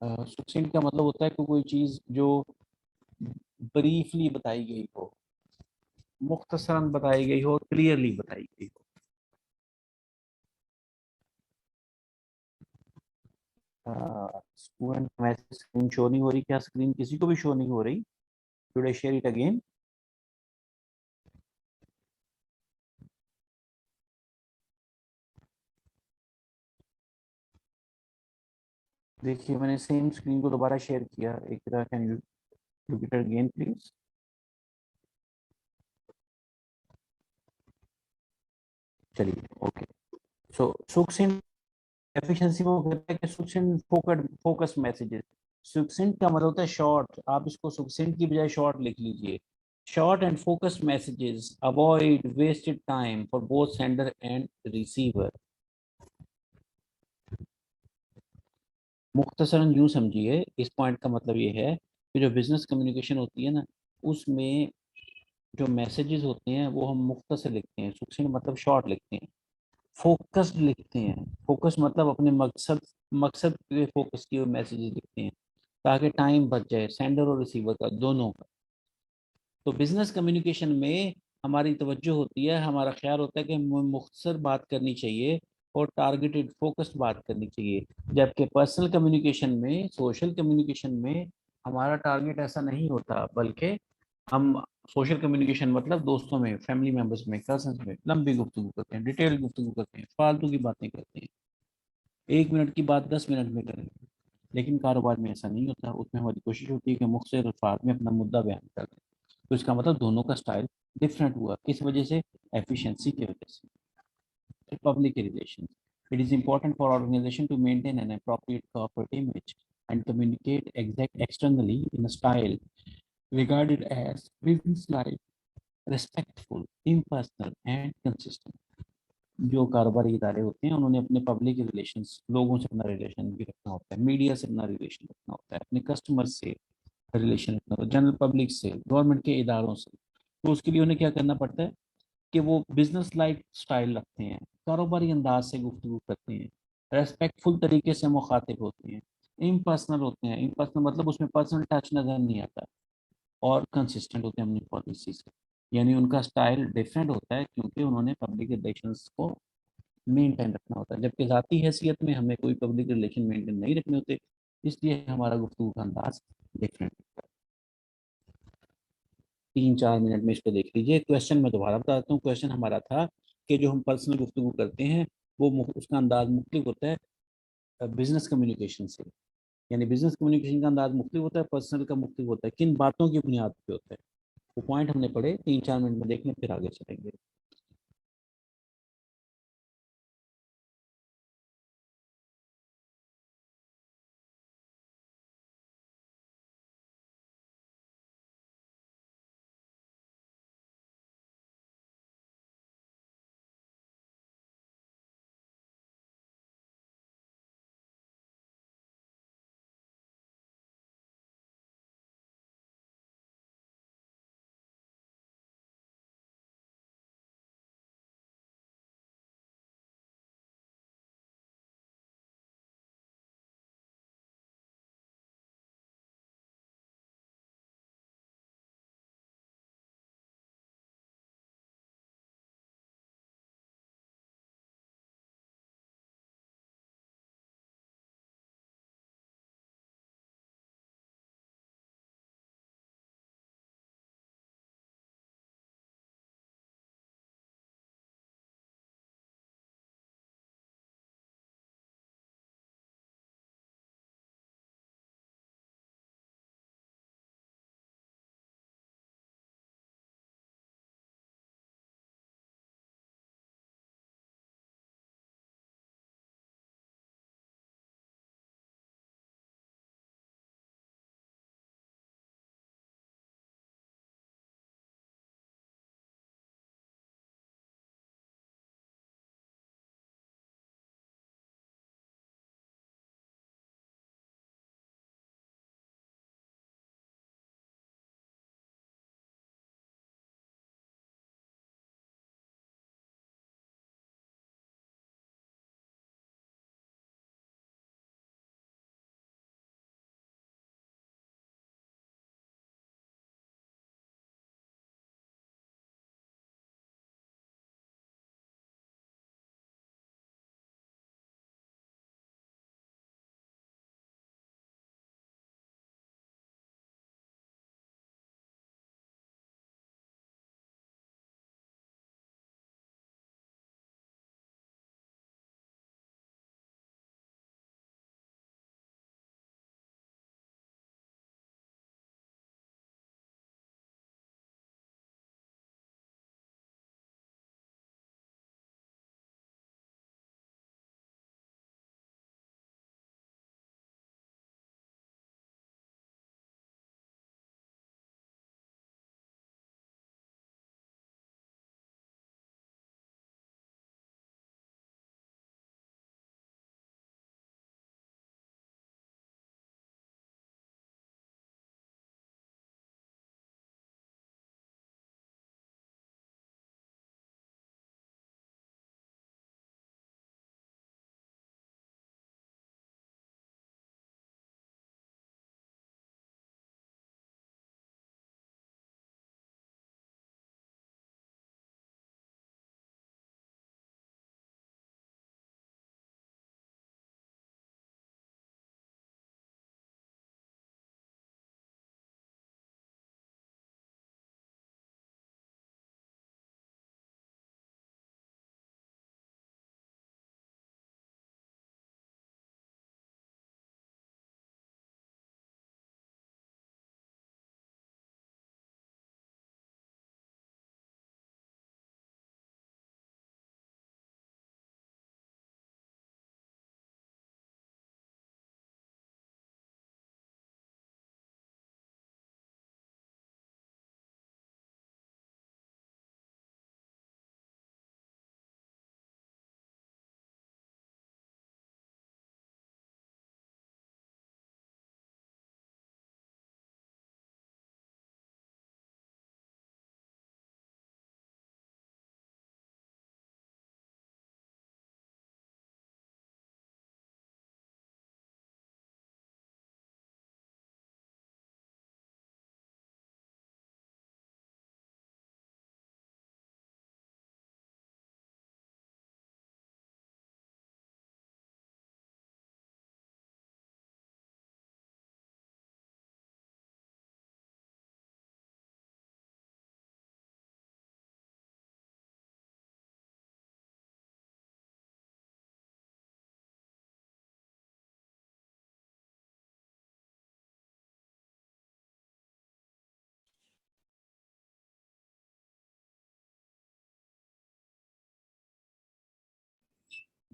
सुक्सिंट का मतलब होता है कि कोई चीज़ जो ब्रीफली बताई गई हो, मुख्तसरन बताई गई हो, क्लियरली बताई गई हो। स्टूडेंट मैसेज स्क्रीन शो नहीं हो रही, क्या स्क्रीन किसी को भी शो नहीं हो रही? Should I share it again? देखिए मैंने सेम स्क्रीन को दोबारा शेयर किया एक तरह। Can you look it again please? चलिए ओके। सो सुक्सिंट एफिशिएंसी वो कहता है कि सुक्सिंट फोकस मैसेजेस। सुक्सिंट का मतलब होता है शॉर्ट, आप इसको सुक्सिंट की बजाय शॉर्ट लिख लीजिए। Short and focused messages avoid wasted time for both sender and receiver. मुख्तसरन यूँ समझिए, इस पॉइंट का मतलब ये है कि जो बिजनेस कम्युनिकेशन होती है ना, उसमें जो मैसेजेस होते हैं वो हम मुख्तसर लिखते हैं, सुक्सिंट मतलब शॉर्ट लिखते हैं, फोकस्ड लिखते हैं। फोकस मतलब अपने मकसद मकसद पे फोकस किए हुए मैसेजेस लिखते हैं ताकि टाइम बच जाए सेंडर और रिसीवर का, दोनों का। तो बिजनेस कम्युनिकेशन में हमारी तवज्जो होती है, हमारा ख्याल होता है कि हमें मुख्तसर बात करनी चाहिए और टारगेटेड फोकस्ड बात करनी चाहिए। जबकि पर्सनल कम्युनिकेशन में, सोशल कम्युनिकेशन में हमारा टारगेट ऐसा नहीं होता, बल्कि हम सोशल कम्युनिकेशन मतलब दोस्तों में, फैमिली मेम्बर्स में, कजन्स में लंबी गुफ्तगू करते हैं, डिटेल गुफ्तगू करते हैं, फालतू की बातें करते हैं। 1 मिनट की बात 10 मिनट में करें। लेकिन कारोबार में ऐसा नहीं होता, उसमें हमारी कोशिश होती है कि मुख्तसर अल्फाज में अपना मुद्दा बयान कर दें। तो इसका मतलब दोनों का स्टाइल डिफरेंट हुआ, किस वजह से? एफिशिएंसी की वजह से। Public relation, it is important for organization to maintain an appropriate corporate image and communicate externally in a style regarded as business-like, respectful, impersonal and consistent। जो कारोबारी इदारे होते हैं उन्होंने अपने पब्लिक रिलेशंस, लोगों से अपना रिलेशन भी रखना होता है, मीडिया से अपना रिलेशन रखना होता है, अपने कस्टमर से रिलेशन रखना होता है, जनरल पब्लिक से, गवर्नमेंट के इदारों से। तो उसके लिए उन्हें क्या करना पड़ता है कि वो बिजनेस लाइक स्टाइल रखते हैं, कारोबारी अंदाज से गुफ्तगू करते हैं, रेस्पेक्टफुल तरीके से मुखातिब होते हैं, इम्पर्सनल होते हैं। इम्पर्सनल मतलब उसमें पर्सनल टच नजर नहीं आता, और कंसिस्टेंट होते हैं अपनी पॉलिसी से। यानी उनका स्टाइल डिफरेंट होता है क्योंकि उन्होंने पब्लिक रिलेशंस को मेंटेन रखना होता है, जबकि ज़ाती हैसियत में हमें कोई पब्लिक रिलेशन मेंटेन नहीं रखने होते, इसलिए हमारा गुफ्तगू का अंदाज डिफरेंट। 3-4 मिनट में इसको देख लीजिए। क्वेश्चन मैं दोबारा बता देता हूँ। क्वेश्चन हमारा था कि जो हम पर्सनल गुफ्तगू करते हैं वो उसका अंदाज मुख्तलिफ होता है बिजनेस कम्युनिकेशन से। यानी बिजनेस कम्युनिकेशन का अंदाज मुख्तलिफ होता है, पर्सनल का मुख्तलिफ होता है। किन बातों की बुनियाद पे होता है वो पॉइंट हमने पढ़े, 3-4 मिनट में देख लें फिर आगे चलेंगे।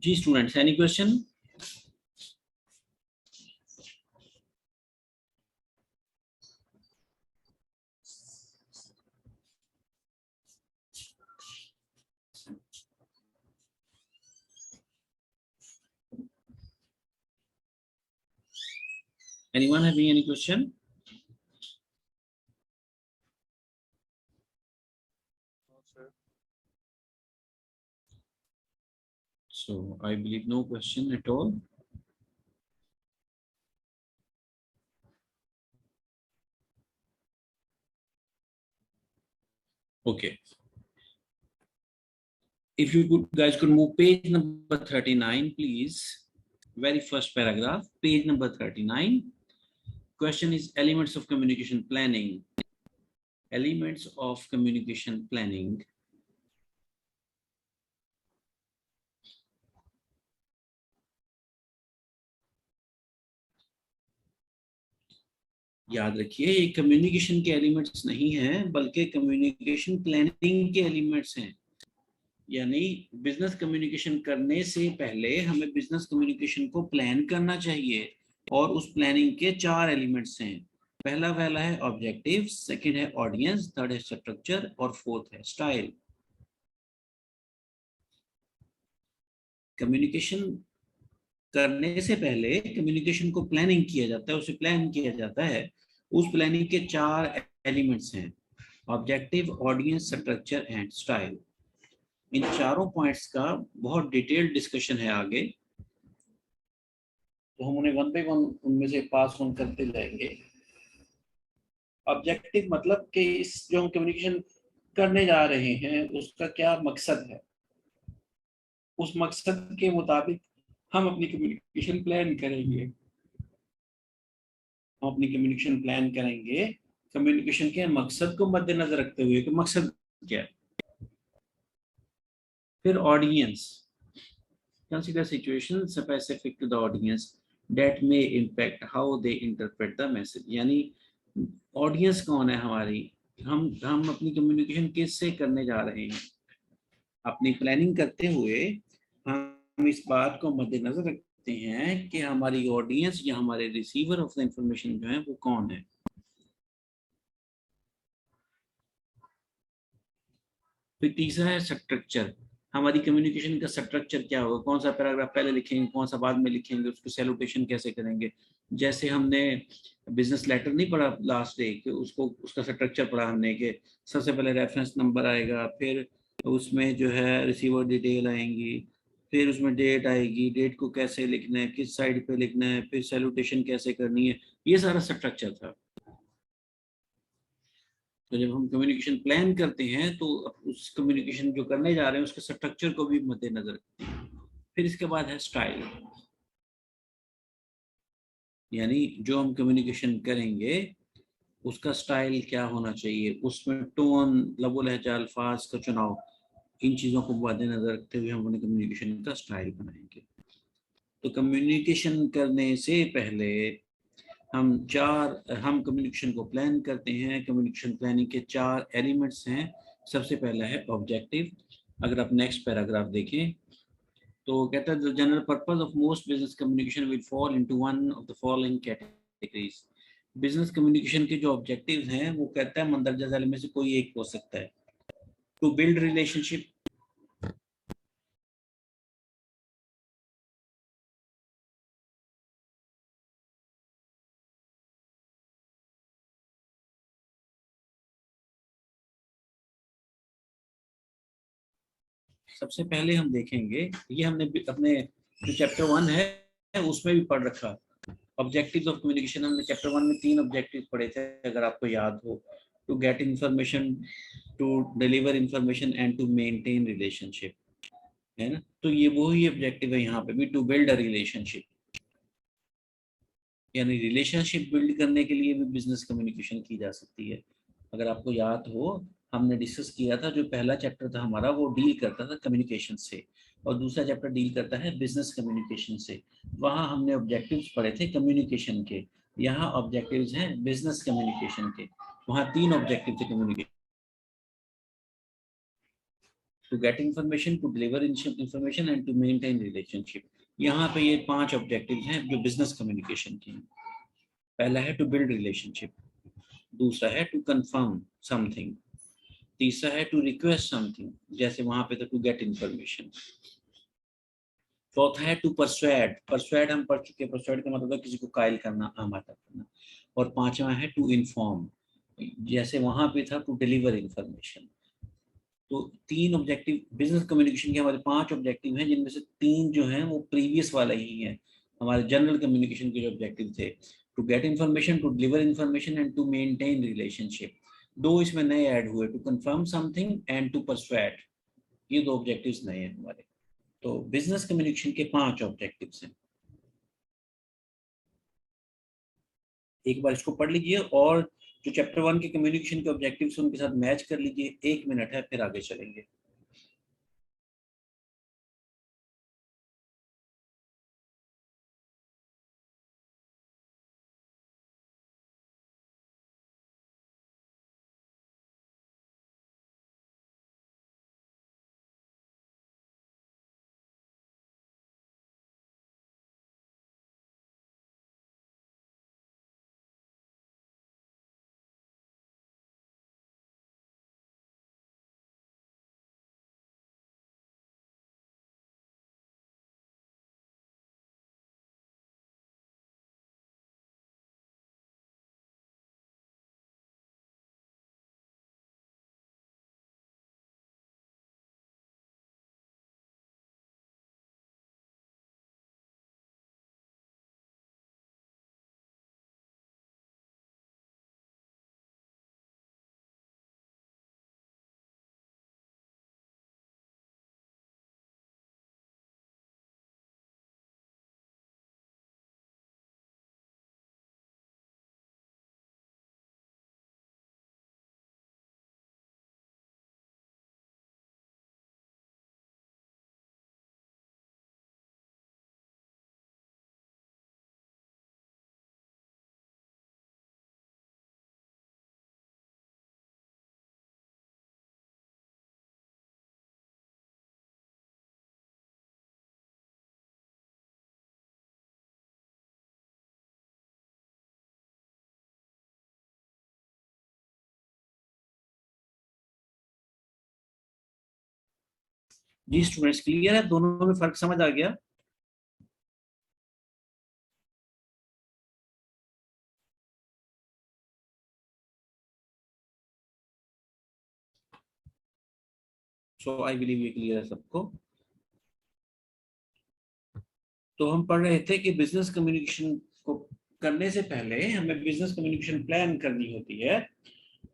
जी students, any question? Anyone having any question? No, sir. So I believe no question at all. Okay. If you could, guys could move page number 39, please. Very first paragraph, page number 39. Question is elements of communication planning. Elements of communication planning. याद रखिए, ये communication के elements नहीं हैं, बल्कि communication planning के elements हैं। यानी बिजनेस कम्युनिकेशन करने से पहले हमें बिजनेस कम्युनिकेशन को प्लान करना चाहिए, और उस प्लानिंग के 4 एलिमेंट्स हैं। पहला है ऑब्जेक्टिव, सेकंड है ऑडियंस, थर्ड है स्ट्रक्चर और फोर्थ है स्टाइल। कम्युनिकेशन करने से पहले कम्युनिकेशन को प्लानिंग किया जाता है, उसे प्लान किया जाता है। उस प्लानिंग के 4 एलिमेंट्स हैं, objective, audience, structure and style. इन चारों पॉइंट्स का बहुत डिटेल्ड डिस्कशन है आगे, तो हम उन्हें वन बाय वन उनमें से पास ऑन करते जाएंगे। ऑब्जेक्टिव मतलब कि इस जो हम कम्युनिकेशन करने जा रहे हैं उसका क्या मकसद है, उस मकसद के मुताबिक हम अपनी कम्युनिकेशन प्लान करेंगे। हम अपनी कम्युनिकेशन प्लान करेंगे कम्युनिकेशन के मकसद को मद्देनजर रखते हुए कि मकसद क्या है। फिर audience, consider situations specific to the audience that may impact how they interpret the message। यानी ऑडियंस कौन है हमारी, हम अपनी कम्युनिकेशन किससे करने जा रहे हैं। अपनी प्लानिंग करते हुए हम इस बात को मद्देनजर रखते हैं कि हमारी ऑडियंस या हमारे रिसीवर ऑफ द इंफॉर्मेशन जो है वो कौन है। फिर तीसरा है स्ट्रक्चर, हमारी कम्युनिकेशन का स्ट्रक्चर क्या होगा, कौन सा पैराग्राफ पहले लिखेंगे, कौन सा बाद में लिखेंगे, उसको सैल्यूटेशन कैसे करेंगे। जैसे हमने बिजनेस लेटर नहीं पढ़ा लास्ट डे कि उसको उसका स्ट्रक्चर पढ़ा हमने कि सबसे पहले रेफरेंस नंबर आएगा, फिर उसमें जो है रिसीवर डिटेल आएंगी, फिर उसमें डेट आएगी, डेट को कैसे लिखना है, किस साइड पे लिखना है, फिर सैल्यूटेशन कैसे करनी है, ये सारा स्ट्रक्चर था। तो जब हम कम्युनिकेशन प्लान करते हैं तो उस कम्युनिकेशन जो करने जा रहे हैं उसके स्ट्रक्चर को भी मद्देनजर रखते हैं। फिर इसके बाद है स्टाइल, यानी जो हम कम्युनिकेशन करेंगे उसका स्टाइल क्या होना चाहिए, उसमें टोन, लबो लहजा, अल्फाज का चुनाव, इन चीज़ों को मद्देनजर रखते हुए हम अपने कम्युनिकेशन का स्टाइल बनाएंगे। तो कम्युनिकेशन करने से पहले हम कम्युनिकेशन को प्लान करते हैं। कम्युनिकेशन प्लानिंग के 4 एलिमेंट्स हैं। सबसे पहला है ऑब्जेक्टिव। अगर आप नेक्स्ट पैराग्राफ देखें तो कहता है the general purpose of most business communication will fall into one of the following categories. Business communication के जो ऑब्जेक्टिव्स हैं वो कहता है मंदरजा झैल में से कोई एक हो सकता है। टू बिल्ड रिलेशनशिप, सबसे पहले हम देखेंगे, ये हमने अपने जो चैप्टर 1 है उसमें भी पढ़ रखा। ऑब्जेक्टिव्स ऑफ कम्युनिकेशन हमने चैप्टर 1 में 3 ऑब्जेक्टिव पढ़े थे अगर आपको याद हो। To get information, to deliver information and to maintain relationship, है ना। तो ये वही ऑब्जेक्टिव है यहाँ पे भी, टू बिल्ड अ रिलेशनशिप, यानी रिलेशनशिप बिल्ड करने के लिए भी बिजनेस कम्युनिकेशन की जा सकती है। अगर आपको याद हो हमने डिस्कस किया था, जो पहला चैप्टर था हमारा वो डील करता था कम्युनिकेशन से, और दूसरा चैप्टर डील करता है बिजनेस कम्युनिकेशन से। वहाँ हमने ऑब्जेक्टिव्स पढ़े थे कम्युनिकेशन के, यहाँ ऑब्जेक्टिव्स हैं बिजनेस कम्युनिकेशन के। वहाँ 3 ऑब्जेक्टिव थे communication. To get information, to deliver information and to maintain relationship. यहाँ पे ये 5 ऑब्जेक्टिव्स हैं जो बिजनेस कम्युनिकेशन के हैं। पहला है टू बिल्ड रिलेशनशिप, दूसरा है टू कंफर्म समथिंग, तीसरा है टू रिक्वेस्ट समथिंग, जैसे वहां पे तो टू गेट इंफॉर्मेशन, चौथा है टू परसुएड, परसुएड हम पढ़ चुके हैं, परसुएड का मतलब है किसी को कायल करना, आमादा करना, और पांचवा है टू इन्फॉर्म, जैसे वहां पे था टू डिलीवर इंफॉर्मेशन। तो 3 ऑब्जेक्टिव बिजनेस कम्युनिकेशन के हमारे 5 ऑब्जेक्टिव हैं, जिनमें से 3 जो हैं वो प्रीवियस वाला ही है, हमारे जनरल कम्युनिकेशन के जो ऑब्जेक्टिव थे, to get information, to deliver information and to maintain relationship. 2 इसमें नए ऐड हुए, to confirm something and to persuade, ये 2 ऑब्जेक्टिव्स नए हैं हमारे। तो बिजनेस कम्युनिकेशन के 5 ऑब्जेक्टिव्स हैं। एक बार इसको पढ़ लीजिए और जो चैप्टर 1 के कम्युनिकेशन के ऑब्जेक्टिव्स उनके साथ मैच कर लीजिए। 1 मिनट है, फिर आगे चलेंगे। जी स्टूडेंट्स, क्लियर है? दोनों में फर्क समझ आ गया? सो आई बिलीव ये क्लियर है सबको। तो हम पढ़ रहे थे कि बिजनेस कम्युनिकेशन को करने से पहले हमें बिजनेस कम्युनिकेशन प्लान करनी होती है,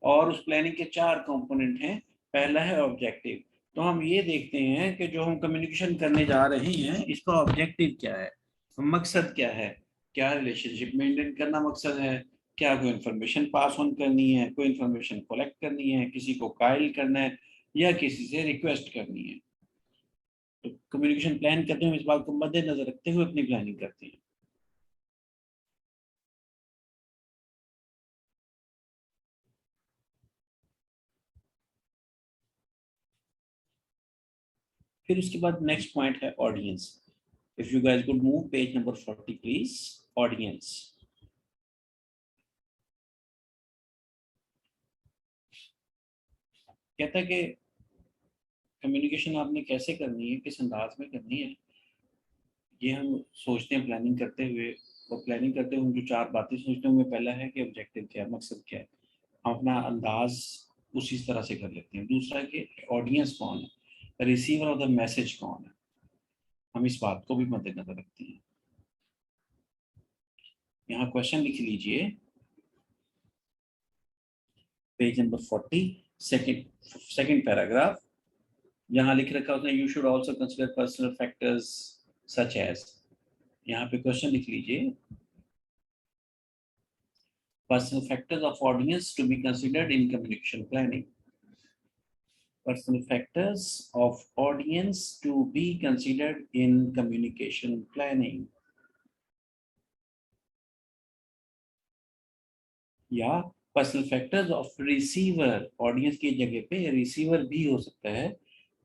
और उस प्लानिंग के 4 कंपोनेंट हैं। पहला है ऑब्जेक्टिव। तो हम ये देखते हैं कि जो हम कम्युनिकेशन करने जा रहे हैं इसका ऑब्जेक्टिव क्या है, मकसद क्या है, क्या रिलेशनशिप मेंटेन करना मकसद है, क्या कोई इंफॉर्मेशन पास ऑन करनी है, कोई इंफॉर्मेशन कलेक्ट करनी है, किसी को कायल करना है, या किसी से रिक्वेस्ट करनी है। तो कम्युनिकेशन प्लान करते हुए इस बात को मद्देनजर रखते हुए अपनी प्लानिंग करते हैं। फिर उसके बाद नेक्स्ट पॉइंट है audience. If you guys could move page number 40 please. Audience कहता है कि कम्युनिकेशन आपने कैसे करनी है, किस अंदाज में करनी है, ये हम सोचते हैं प्लानिंग करते हुए। और प्लानिंग करते हुए जो 4 बातें सोचते हैं, पहला है कि ऑब्जेक्टिव क्या है, मकसद क्या है, हम अपना अंदाज उसी तरह से कर लेते हैं। दूसरा कि ऑडियंस कौन है, रिसीवर ऑफ द मैसेज कौन है, हम इस बात को भी मद्देनजर रखते हैं। यहाँ क्वेश्चन लिख लीजिए, पेज नंबर 40, सेकंड पैराग्राफ। यहाँ लिख रखा उसने, you should also consider personal factors such as. यहाँ पे क्वेश्चन लिख लीजिए, personal factors of audience to be considered in communication planning. Personal factors of audience to be considered in communication planning. या personal factors of receiver, audience की जगह पे receiver भी हो सकता है,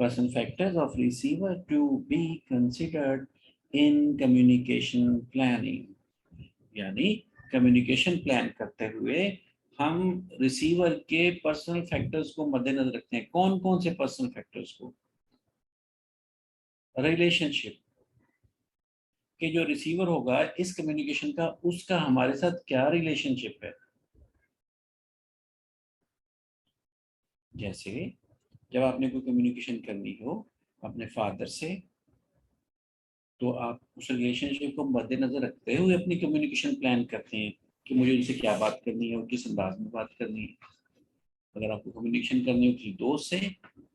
personal factors of receiver to be considered in communication planning, यानी communication plan करते हुए हम रिसीवर के पर्सनल फैक्टर्स को मद्देनजर रखते हैं। कौन कौन से पर्सनल फैक्टर्स को? रिलेशनशिप कि जो रिसीवर होगा इस कम्युनिकेशन का, उसका हमारे साथ क्या रिलेशनशिप है। जैसे जब आपने कोई कम्युनिकेशन करनी हो अपने फादर से, तो आप उस रिलेशनशिप को मद्देनजर रखते हुए अपनी कम्युनिकेशन प्लान करते हैं कि मुझे उनसे क्या बात करनी है और किस अंदाज में बात करनी है। अगर आपको कम्युनिकेशन करनी हो किसी दोस्त से,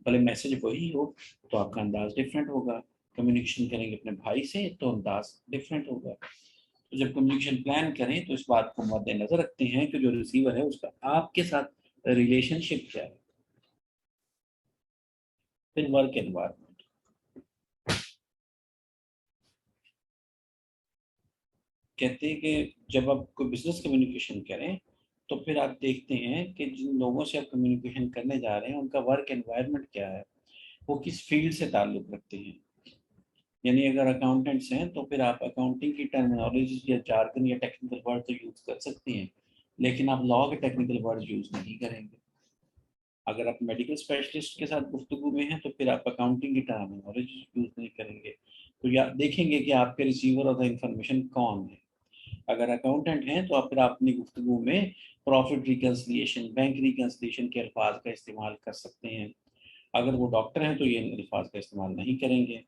भले मैसेज वही हो, तो आपका अंदाज डिफरेंट होगा। कम्युनिकेशन करेंगे अपने भाई से तो अंदाज डिफरेंट होगा। तो जब कम्युनिकेशन प्लान करें तो इस बात को मद्देनजर रखते हैं कि जो रिसीवर है उसका आपके साथ रिलेशनशिप क्या है। फिर वर्क एनवायरनमेंट, कहते हैं कि जब आप कोई बिजनेस कम्युनिकेशन करें तो फिर आप देखते हैं कि जिन लोगों से आप कम्युनिकेशन करने जा रहे हैं उनका वर्क एनवायरनमेंट क्या है, वो किस फील्ड से ताल्लुक रखते हैं। यानी अगर अकाउंटेंट्स हैं तो फिर आप अकाउंटिंग की टर्मिनोलॉजी या जार्गन या टेक्निकल वर्ड तो यूज कर सकते हैं, लेकिन आप लॉ के टेक्निकल वर्ड यूज नहीं करेंगे। अगर आप मेडिकल स्पेशलिस्ट के साथ गुफ्तगू में हैं तो फिर आप अकाउंटिंग की टर्मिनोलॉजी यूज नहीं करेंगे। तो या देखेंगे कि आपके रिसीवर ऑफ द इंफॉर्मेशन कौन है। अगर अकाउंटेंट हैं तो आप फिर अपनी गुफ्तगू में प्रॉफिट रिकंसिलिएशन, बैंक रिकंसिलिएशन के अल्फाज का इस्तेमाल कर सकते हैं। अगर वो डॉक्टर हैं तो ये अल्फाज का इस्तेमाल नहीं करेंगे।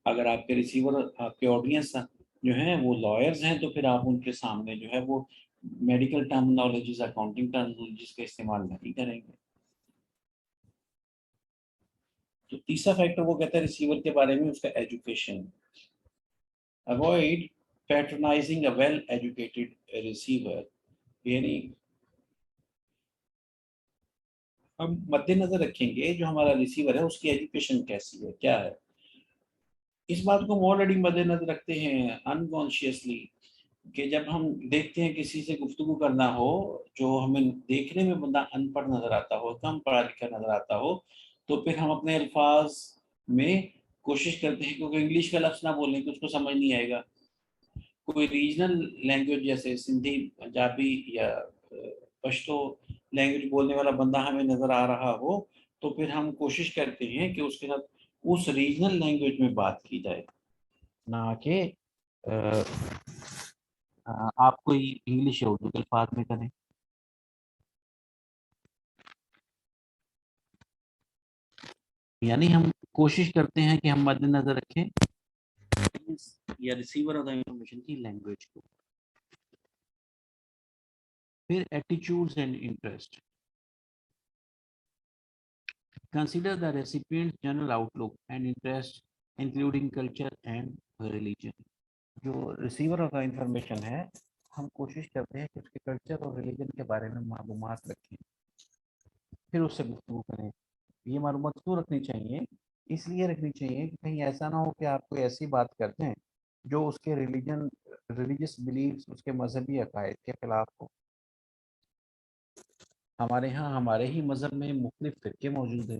अगर आपके रिसीवर, आपके ऑडियंस जो हैं वो लॉयर्स हैं तो फिर आप उनके सामने जो है वो मेडिकल टर्मिनोलॉजीज, अकाउंटिंग टर्मिनोलॉजीज का इस्तेमाल नहीं करेंगे। तो तीसरा फैक्टर वो कहता है रिसीवर के बारे में उसका education. Avoid patronising a well educated receiver, यानी हम मद्देनजर रखेंगे जो हमारा रिसीवर है उसकी एजुकेशन कैसी है, क्या है। इस बात को हम ऑलरेडी मद्देनजर रखते हैं अनकॉन्शियसली कि जब हम देखते हैं किसी से गुफ्तगू करना हो जो हमें देखने में बंदा अनपढ़ नजर आता हो, कम पढ़ा लिखा नजर आता हो, तो फिर हम अपने अल्फाज में कोशिश करते हैं क्योंकि इंग्लिश का लफ्ज ना बोलें कि उसको समझ नहीं आएगा। कोई रीजनल लैंग्वेज जैसे सिंधी, पंजाबी या पश्तो लैंग्वेज बोलने वाला बंदा हमें नजर आ रहा हो, तो फिर हम कोशिश करते हैं कि उसके साथ उस रीजनल लैंग्वेज में बात की जाए, ना कि आप कोई इंग्लिश या उर्दू के अल्फाज में करें। यानी हम कोशिश करते हैं कि हम मद्देनजर रखें या रिसीवर ऑफ द इंफॉर्मेशन की लैंग्वेज को। फिर attitudes and interest, consider the recipients general outlook and interest including culture and religion. जो रिसीवर ऑफ द इंफॉर्मेशन है हम कोशिश करते हैं कि उसके कल्चर और रिलीजन के बारे में मालूमात रखें, फिर उससे गुफ्तगू करें। ये मालूमात क्यों रखनी चाहिए? इसलिए रखनी चाहिए कि कहीं ऐसा ना हो कि आप कोई ऐसी बात करते हैं जो उसके रिलीजियस बिलीव्स, उसके मजहबी अकायद के खिलाफ हो। हमारे यहाँ हमारे ही मज़हब में मुख्तलिफ फ़िरके मौजूद हैं,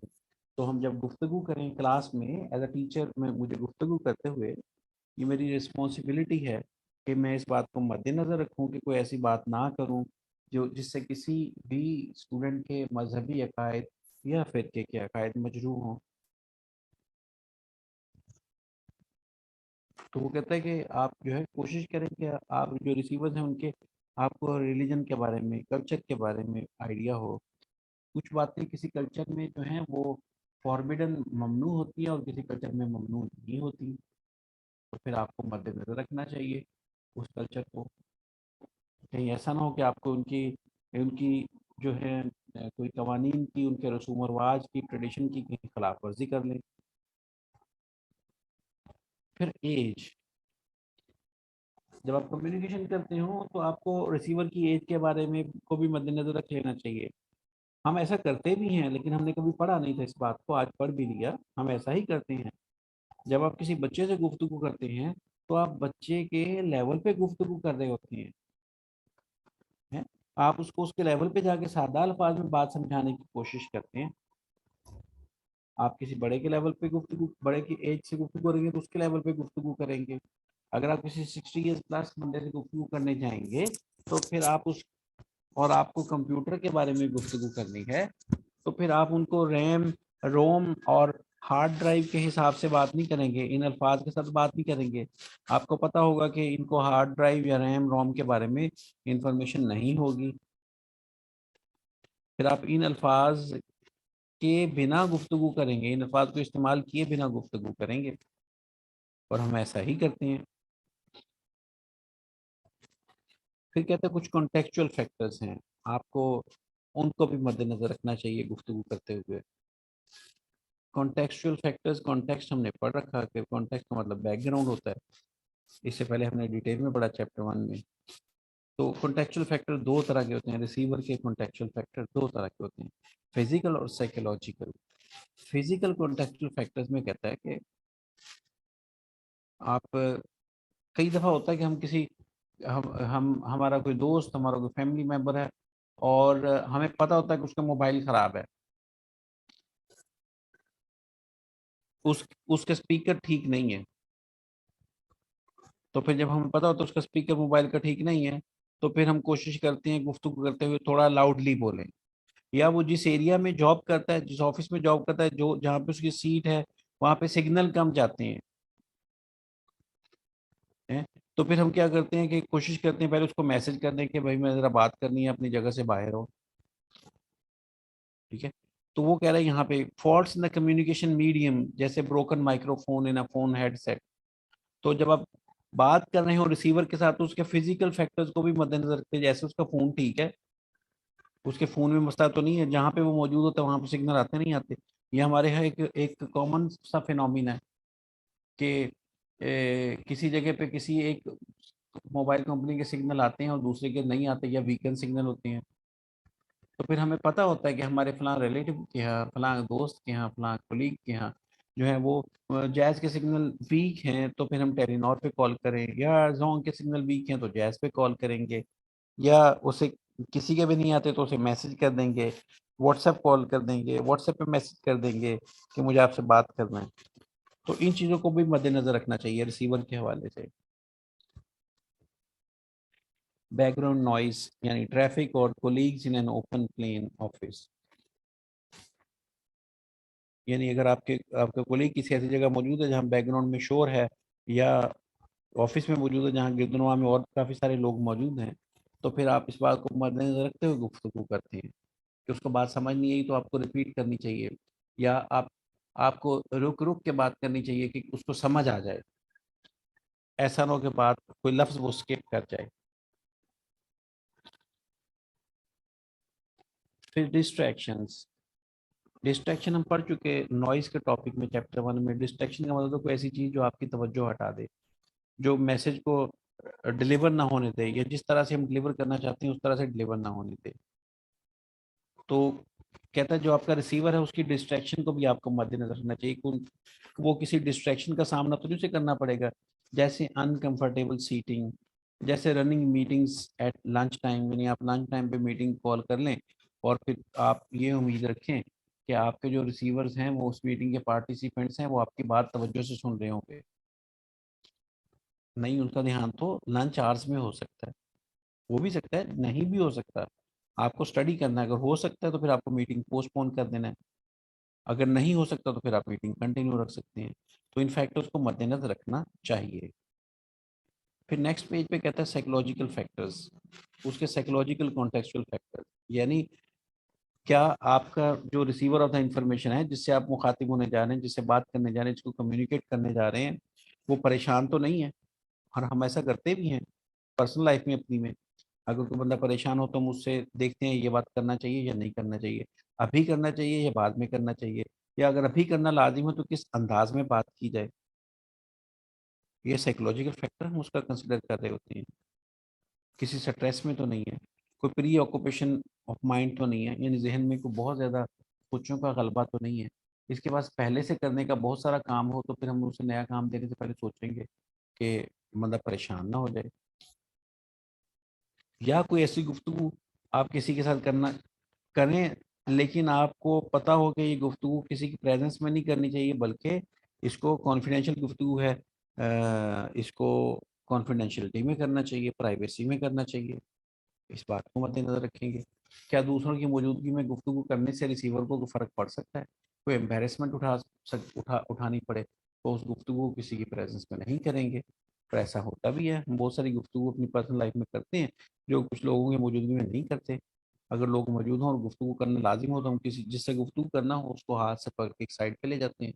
तो हम जब गुफ्तगू करें क्लास में एज अ टीचर में, मुझे गुफ्तगू करते हुए ये मेरी रिस्पॉन्सिबिलिटी है कि मैं इस बात को मद्देनज़र रखूं कि कोई ऐसी बात ना करूं जो जिससे किसी भी स्टूडेंट के मजहबी अकायद या फ़िरके के अकायद मजरूह हों। तो वो कहता है कि आप जो है कोशिश करें कि आप जो रिसीवर्स हैं उनके, आपको रिलीजन के बारे में, कल्चर के बारे में आइडिया हो। कुछ बातें किसी कल्चर में जो हैं वो फॉरबिडन, ममनू होती है और किसी कल्चर में ममनू नहीं होती, तो फिर आपको मद्देनजर रखना चाहिए उस कल्चर को। कहीं ऐसा ना हो कि आपको उनकी उनकी जो है कोई कवानीन की, उनके रसूम और रिवाज की, ट्रेडिशन की कहीं खिलाफ वर्जी कर लें। फिर एज, जब आप कम्युनिकेशन करते हो तो आपको रिसीवर की एज के बारे में को भी मद्देनजर रख लेना चाहिए। हम ऐसा करते भी हैं लेकिन हमने कभी पढ़ा नहीं था इस बात को, आज पढ़ भी लिया। हम ऐसा ही करते हैं, जब आप किसी बच्चे से गुफ्तगू करते हैं तो आप बच्चे के लेवल पे गुफ्तगू कर रहे होते हैं। आप उसको उसके लेवल पे जाके सादा अल्फाज में बात समझाने की कोशिश करते हैं। आप किसी बड़े के लेवल पे गुफ्तगू, बड़े की एज से गुफ्तगू करेंगे तो उसके लेवल पे गुफ्तगू करेंगे। अगर आप किसी 60 ईयर्स प्लस बंदे से गुफ्तगू करने जाएंगे तो फिर आप उस, और आपको कंप्यूटर के बारे में गुफ्तगू करनी है तो फिर आप उनको रैम, रोम और हार्ड ड्राइव के हिसाब से बात नहीं करेंगे, इन अल्फाज के साथ बात नहीं करेंगे। आपको पता होगा कि इनको हार्ड ड्राइव या रैम रोम के बारे में इंफॉर्मेशन नहीं होगी। फिर आप इन अल्फाज के बिना गुफ्तगू करेंगे, इन अल्फाज को इस्तेमाल किए बिना गुफ्तगू करेंगे, और हम ऐसा ही करते हैं। फिर कहते हैं कुछ कॉन्टेक्चुअल फैक्टर्स हैं, आपको उनको भी मद्देनजर रखना चाहिए गुफ्तगू करते हुए। कॉन्टेक्चुअल फैक्टर्स, कॉन्टेक्स्ट हमने पढ़ रखा कि कॉन्टेक्स्ट का मतलब बैकग्राउंड होता है, इससे पहले हमने डिटेल में पढ़ा चैप्टर 1 में। तो कॉन्टेक्चुअल फैक्टर दो तरह के होते हैं, रिसीवर के कॉन्टेक्चुअल फैक्टर दो तरह के होते हैं, फिजिकल और साइकोलॉजिकल। फिजिकल कॉन्टेक्चुअल फैक्टर्स में कहता है कि आप, कई दफ़ा होता है कि हम किसी, हम हमारा कोई दोस्त, हमारा कोई फैमिली मेम्बर है और हमें पता होता है कि उसका मोबाइल ख़राब है, उसके स्पीकर ठीक नहीं है। तो फिर जब हमें पता होता है उसका स्पीकर मोबाइल का ठीक नहीं है, तो फिर हम कोशिश करते हैं गुफ्तगू करते हुए थोड़ा लाउडली बोलें। या वो जिस एरिया में जॉब करता है, जिस ऑफिस में जॉब करता है, जो जहाँ पे उसकी सीट है वहाँ पे सिग्नल कम जाते हैं। तो फिर हम क्या करते हैं कि कोशिश करते हैं पहले उसको मैसेज करने के, भाई मैं ज़रा बात करनी है, अपनी जगह से बाहर हो। ठीक है। तो वो कह रहा है यहाँ पे faults in the communication medium, जैसे broken microphone in a phone headset. तो जब आप बात कर रहे हो रिसीवर के साथ तो उसके फिजिकल फैक्टर्स को भी मद्देनजर रखते हैं, जैसे उसका फोन ठीक है, उसके फोन में मसला तो नहीं है, जहाँ पे वो मौजूद होता है वहां पे सिग्नल आते नहीं आते। ये हमारे यहाँ एक एक कॉमन सा फिनोमिना है कि किसी जगह पे किसी एक मोबाइल कंपनी के सिग्नल आते हैं और दूसरे के नहीं आते, या वीकेंड सिग्नल होते हैं। तो फिर हमें पता होता है कि हमारे फलां रिलेटिव के यहाँ, फलां दोस्त के यहाँ, फलां कोलीग के यहाँ जो है वो जैज़ के सिग्नल वीक हैं, तो फिर हम टेलीनॉर पे कॉल करें, या जोंग के सिग्नल वीक हैं तो जैज़ पे कॉल करेंगे, या उसे किसी के भी नहीं आते तो उसे मैसेज कर देंगे, व्हाट्सएप कॉल कर देंगे, व्हाट्सएप पे मैसेज कर देंगे कि मुझे आपसे बात करना है। तो इन चीज़ों को भी मद्देनजर रखना चाहिए रिसीवर के हवाले से। बैकग्राउंड नॉइस यानी ट्रैफिक और colleagues in an open plan office, यानी अगर आपके आपका कोलीग किसी ऐसी जगह मौजूद है जहाँ बैकग्राउंड में शोर है, या ऑफिस में मौजूद है जहाँ गिरदनवा में और काफ़ी सारे लोग मौजूद हैं, तो फिर आप इस बात को मद्देनजर रखते हुए गुफ्तगू करते हैं कि उसको बात समझ नहीं आई तो आपको रिपीट करनी चाहिए, या आपको रुक रुक के बात करनी चाहिए कि उसको समझ आ जाए, ऐसा ना हो कि बात कोई लफ्ज़ वो स्किप कर जाए। फिर डिस्ट्रैक्शंस, डिस्ट्रैक्शन हम पढ़ चुके नॉइज के टॉपिक में चैप्टर 1 में। डिस्ट्रैक्शन का मतलब कोई ऐसी चीज़ जो आपकी तवज्जो हटा दे, जो मैसेज को डिलीवर ना होने दे, या जिस तरह से हम डिलीवर करना चाहते हैं उस तरह से डिलीवर ना होने दे। तो कहता है जो आपका रिसीवर है उसकी डिस्ट्रैक्शन को भी आपको मद्देनजर रखना चाहिए कि वो किसी डिस्ट्रैक्शन का सामना तो नहीं उसे करना पड़ेगा, जैसे अनकंफर्टेबल सीटिंग, जैसे running meetings at lunch time, यानी आप लंच टाइम पे मीटिंग कॉल कर लें और फिर आप ये उम्मीद रखें कि आपके जो रिसीवर्स हैं वो उस मीटिंग के पार्टिसिपेंट्स हैं, वो आपकी बात तवज्जो से सुन रहे होंगे। नहीं, उनका ध्यान तो लंच आवर्स में हो सकता है, हो भी सकता है, नहीं भी हो सकता। आपको स्टडी करना है, अगर हो सकता है तो फिर आपको मीटिंग पोस्टपोन कर देना है, अगर नहीं हो सकता तो फिर आप मीटिंग कंटिन्यू रख सकते हैं। तो इन फैक्टर्स को मद्देनजर रखना चाहिए। फिर नेक्स्ट पेज पे कहता है साइकोलॉजिकल फैक्टर्स, उसके साइकोलॉजिकल कॉन्टेक्चुअल फैक्टर्स, यानी क्या आपका जो रिसीवर ऑफ द इंफॉर्मेशन है, जिससे आप मुखातिब होने जा रहे हैं, जिससे बात करने जा रहे हैं, जिसको कम्युनिकेट करने जा रहे हैं, वो परेशान तो नहीं है। और हम ऐसा करते भी हैं पर्सनल लाइफ में अपनी में। अगर कोई बंदा परेशान हो तो हम उससे देखते हैं ये बात करना चाहिए या नहीं करना चाहिए, अभी करना चाहिए या बाद में करना चाहिए, या अगर अभी करना लाजिम है तो किस अंदाज में बात की जाए। ये साइकोलॉजिकल फैक्टर हम उसका कंसिडर कर रहे होते हैं। किसी स्ट्रेस में तो नहीं है, कोई प्री ऑक्यूपेशन ऑफ माइंड तो नहीं है, यानी जहन में कोई बहुत ज़्यादा सोचों का गलबा तो नहीं है, इसके पास पहले से करने का बहुत सारा काम हो तो फिर हम उसे नया काम देने से पहले सोचेंगे कि बंदा परेशान ना हो जाए। या कोई ऐसी गुफ्तगू आप किसी के साथ करना करें लेकिन आपको पता हो कि ये गुफ्तगू किसी की प्रेजेंस में नहीं करनी चाहिए, बल्कि इसको कॉन्फिडेंशियल गुफ्तगू है, इसको कॉन्फिडेंशियलिटी में करना चाहिए, प्राइवेसी में करना चाहिए। इस बात को मद्देनजर रखेंगे। क्या दूसरों की मौजूदगी में गुफ्तगू करने से रिसीवर को फर्क पड़ सकता है? कोई एम्बेरसमेंट उठानी पड़े तो उस गुफ्तगू को किसी की प्रेजेंस में नहीं करेंगे। तो ऐसा होता भी है, हम बहुत सारी गुफ्तगू अपनी पर्सनल लाइफ में करते हैं जो कुछ लोगों की मौजूदगी में नहीं करते। अगर लोग मौजूद हों और गुफ्तगू करना लाजिम हो तो हम किसी जिससे गुफ्तगू करना हो उसको हाथ से पकड़ के एक साइड पे ले जाते हैं।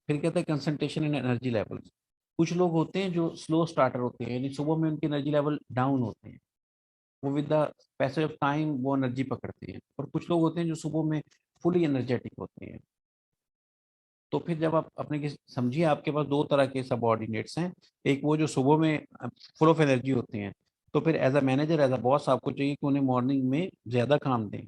फिर कहते हैं कंसंट्रेशन इन एनर्जी लेवल्स। कुछ लोग होते हैं जो स्लो स्टार्टर होते हैं, यानी सुबह में उनकी एनर्जी लेवल डाउन होते हैं, वो with the passage of time वो एनर्जी पकड़ते हैं। और कुछ लोग होते हैं जो सुबह में फुली एनर्जेटिक होते हैं। तो फिर जब आप अपने समझिए आपके पास दो तरह के सबऑर्डिनेट्स हैं, एक वो जो सुबह में फुल ऑफ एनर्जी होते हैं, तो फिर as a manager as a boss आपको चाहिए कि उन्हें मॉर्निंग में ज़्यादा काम दें,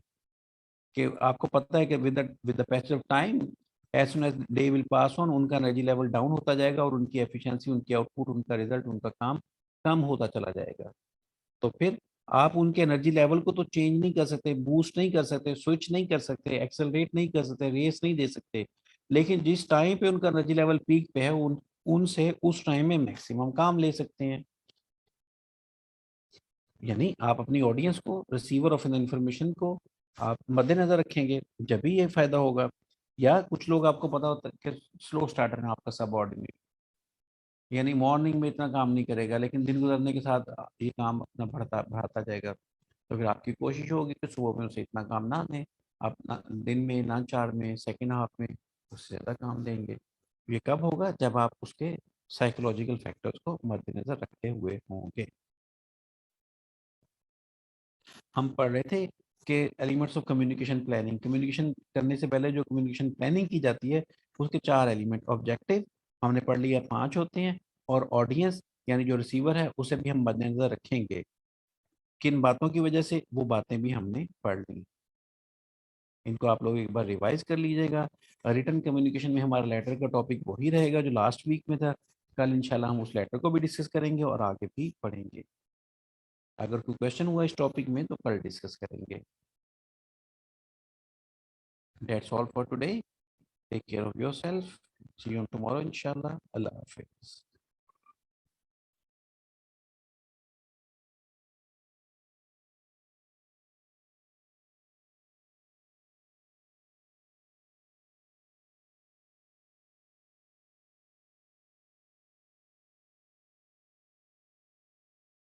कि आपको पता है कि with the passage of time as soon as day will pass on उनका एनर्जी लेवल डाउन होता जाएगा और उनकी एफिशिएंसी, उनकी आउटपुट, उनका रिजल्ट, उनका काम कम होता चला जाएगा। तो फिर आप उनके एनर्जी लेवल को तो चेंज नहीं कर सकते, बूस्ट नहीं कर सकते, स्विच नहीं कर सकते, एक्सेलरेट नहीं कर सकते, रेस नहीं दे सकते, लेकिन जिस टाइम पे उनका एनर्जी लेवल पीक पे है उनसे उस टाइम में मैक्सिमम काम ले सकते हैं। यानी आप अपनी ऑडियंस को, रिसीवर ऑफ इंफॉर्मेशन को आप मद्देनजर रखेंगे, जब भी ये फायदा होगा। या कुछ लोग आपको पता होता है कि स्लो स्टार्टर है आपका सबऑर्डिनेट, यानी मॉर्निंग में इतना काम नहीं करेगा लेकिन दिन गुजरने के साथ ये काम अपना बढ़ता बढ़ाता जाएगा। तो फिर आपकी कोशिश होगी कि सुबह में उसे इतना काम ना दें, आप दिन में ना 4 में सेकेंड हाफ में उससे ज़्यादा काम देंगे। ये कब होगा? जब आप उसके साइकोलॉजिकल फैक्टर्स को मद्देनजर रखते हुए होंगे। हम पढ़ रहे थे कि elements of communication planning, communication करने से पहले जो कम्युनिकेशन प्लानिंग की जाती है उसके 4 एलिमेंट, ऑब्जेक्टिव हमने पढ़ लिया 5 होते हैं, और ऑडियंस यानी जो रिसीवर है उसे भी हम मद्देनजर रखेंगे। किन बातों की वजह से, वो बातें भी हमने पढ़ ली। इनको आप लोग एक बार रिवाइज कर लीजिएगा। रिटर्न कम्युनिकेशन में हमारा लेटर का टॉपिक वही रहेगा जो लास्ट वीक में था। कल इंशाल्लाह हम उस लेटर को भी डिस्कस करेंगे और आगे भी पढ़ेंगे। अगर कोई क्वेश्चन हुआ इस टॉपिक में तो कल डिस्कस करेंगे। That's all for today. Take care of yourself. See you on tomorrow, inshallah. Allah Hafiz.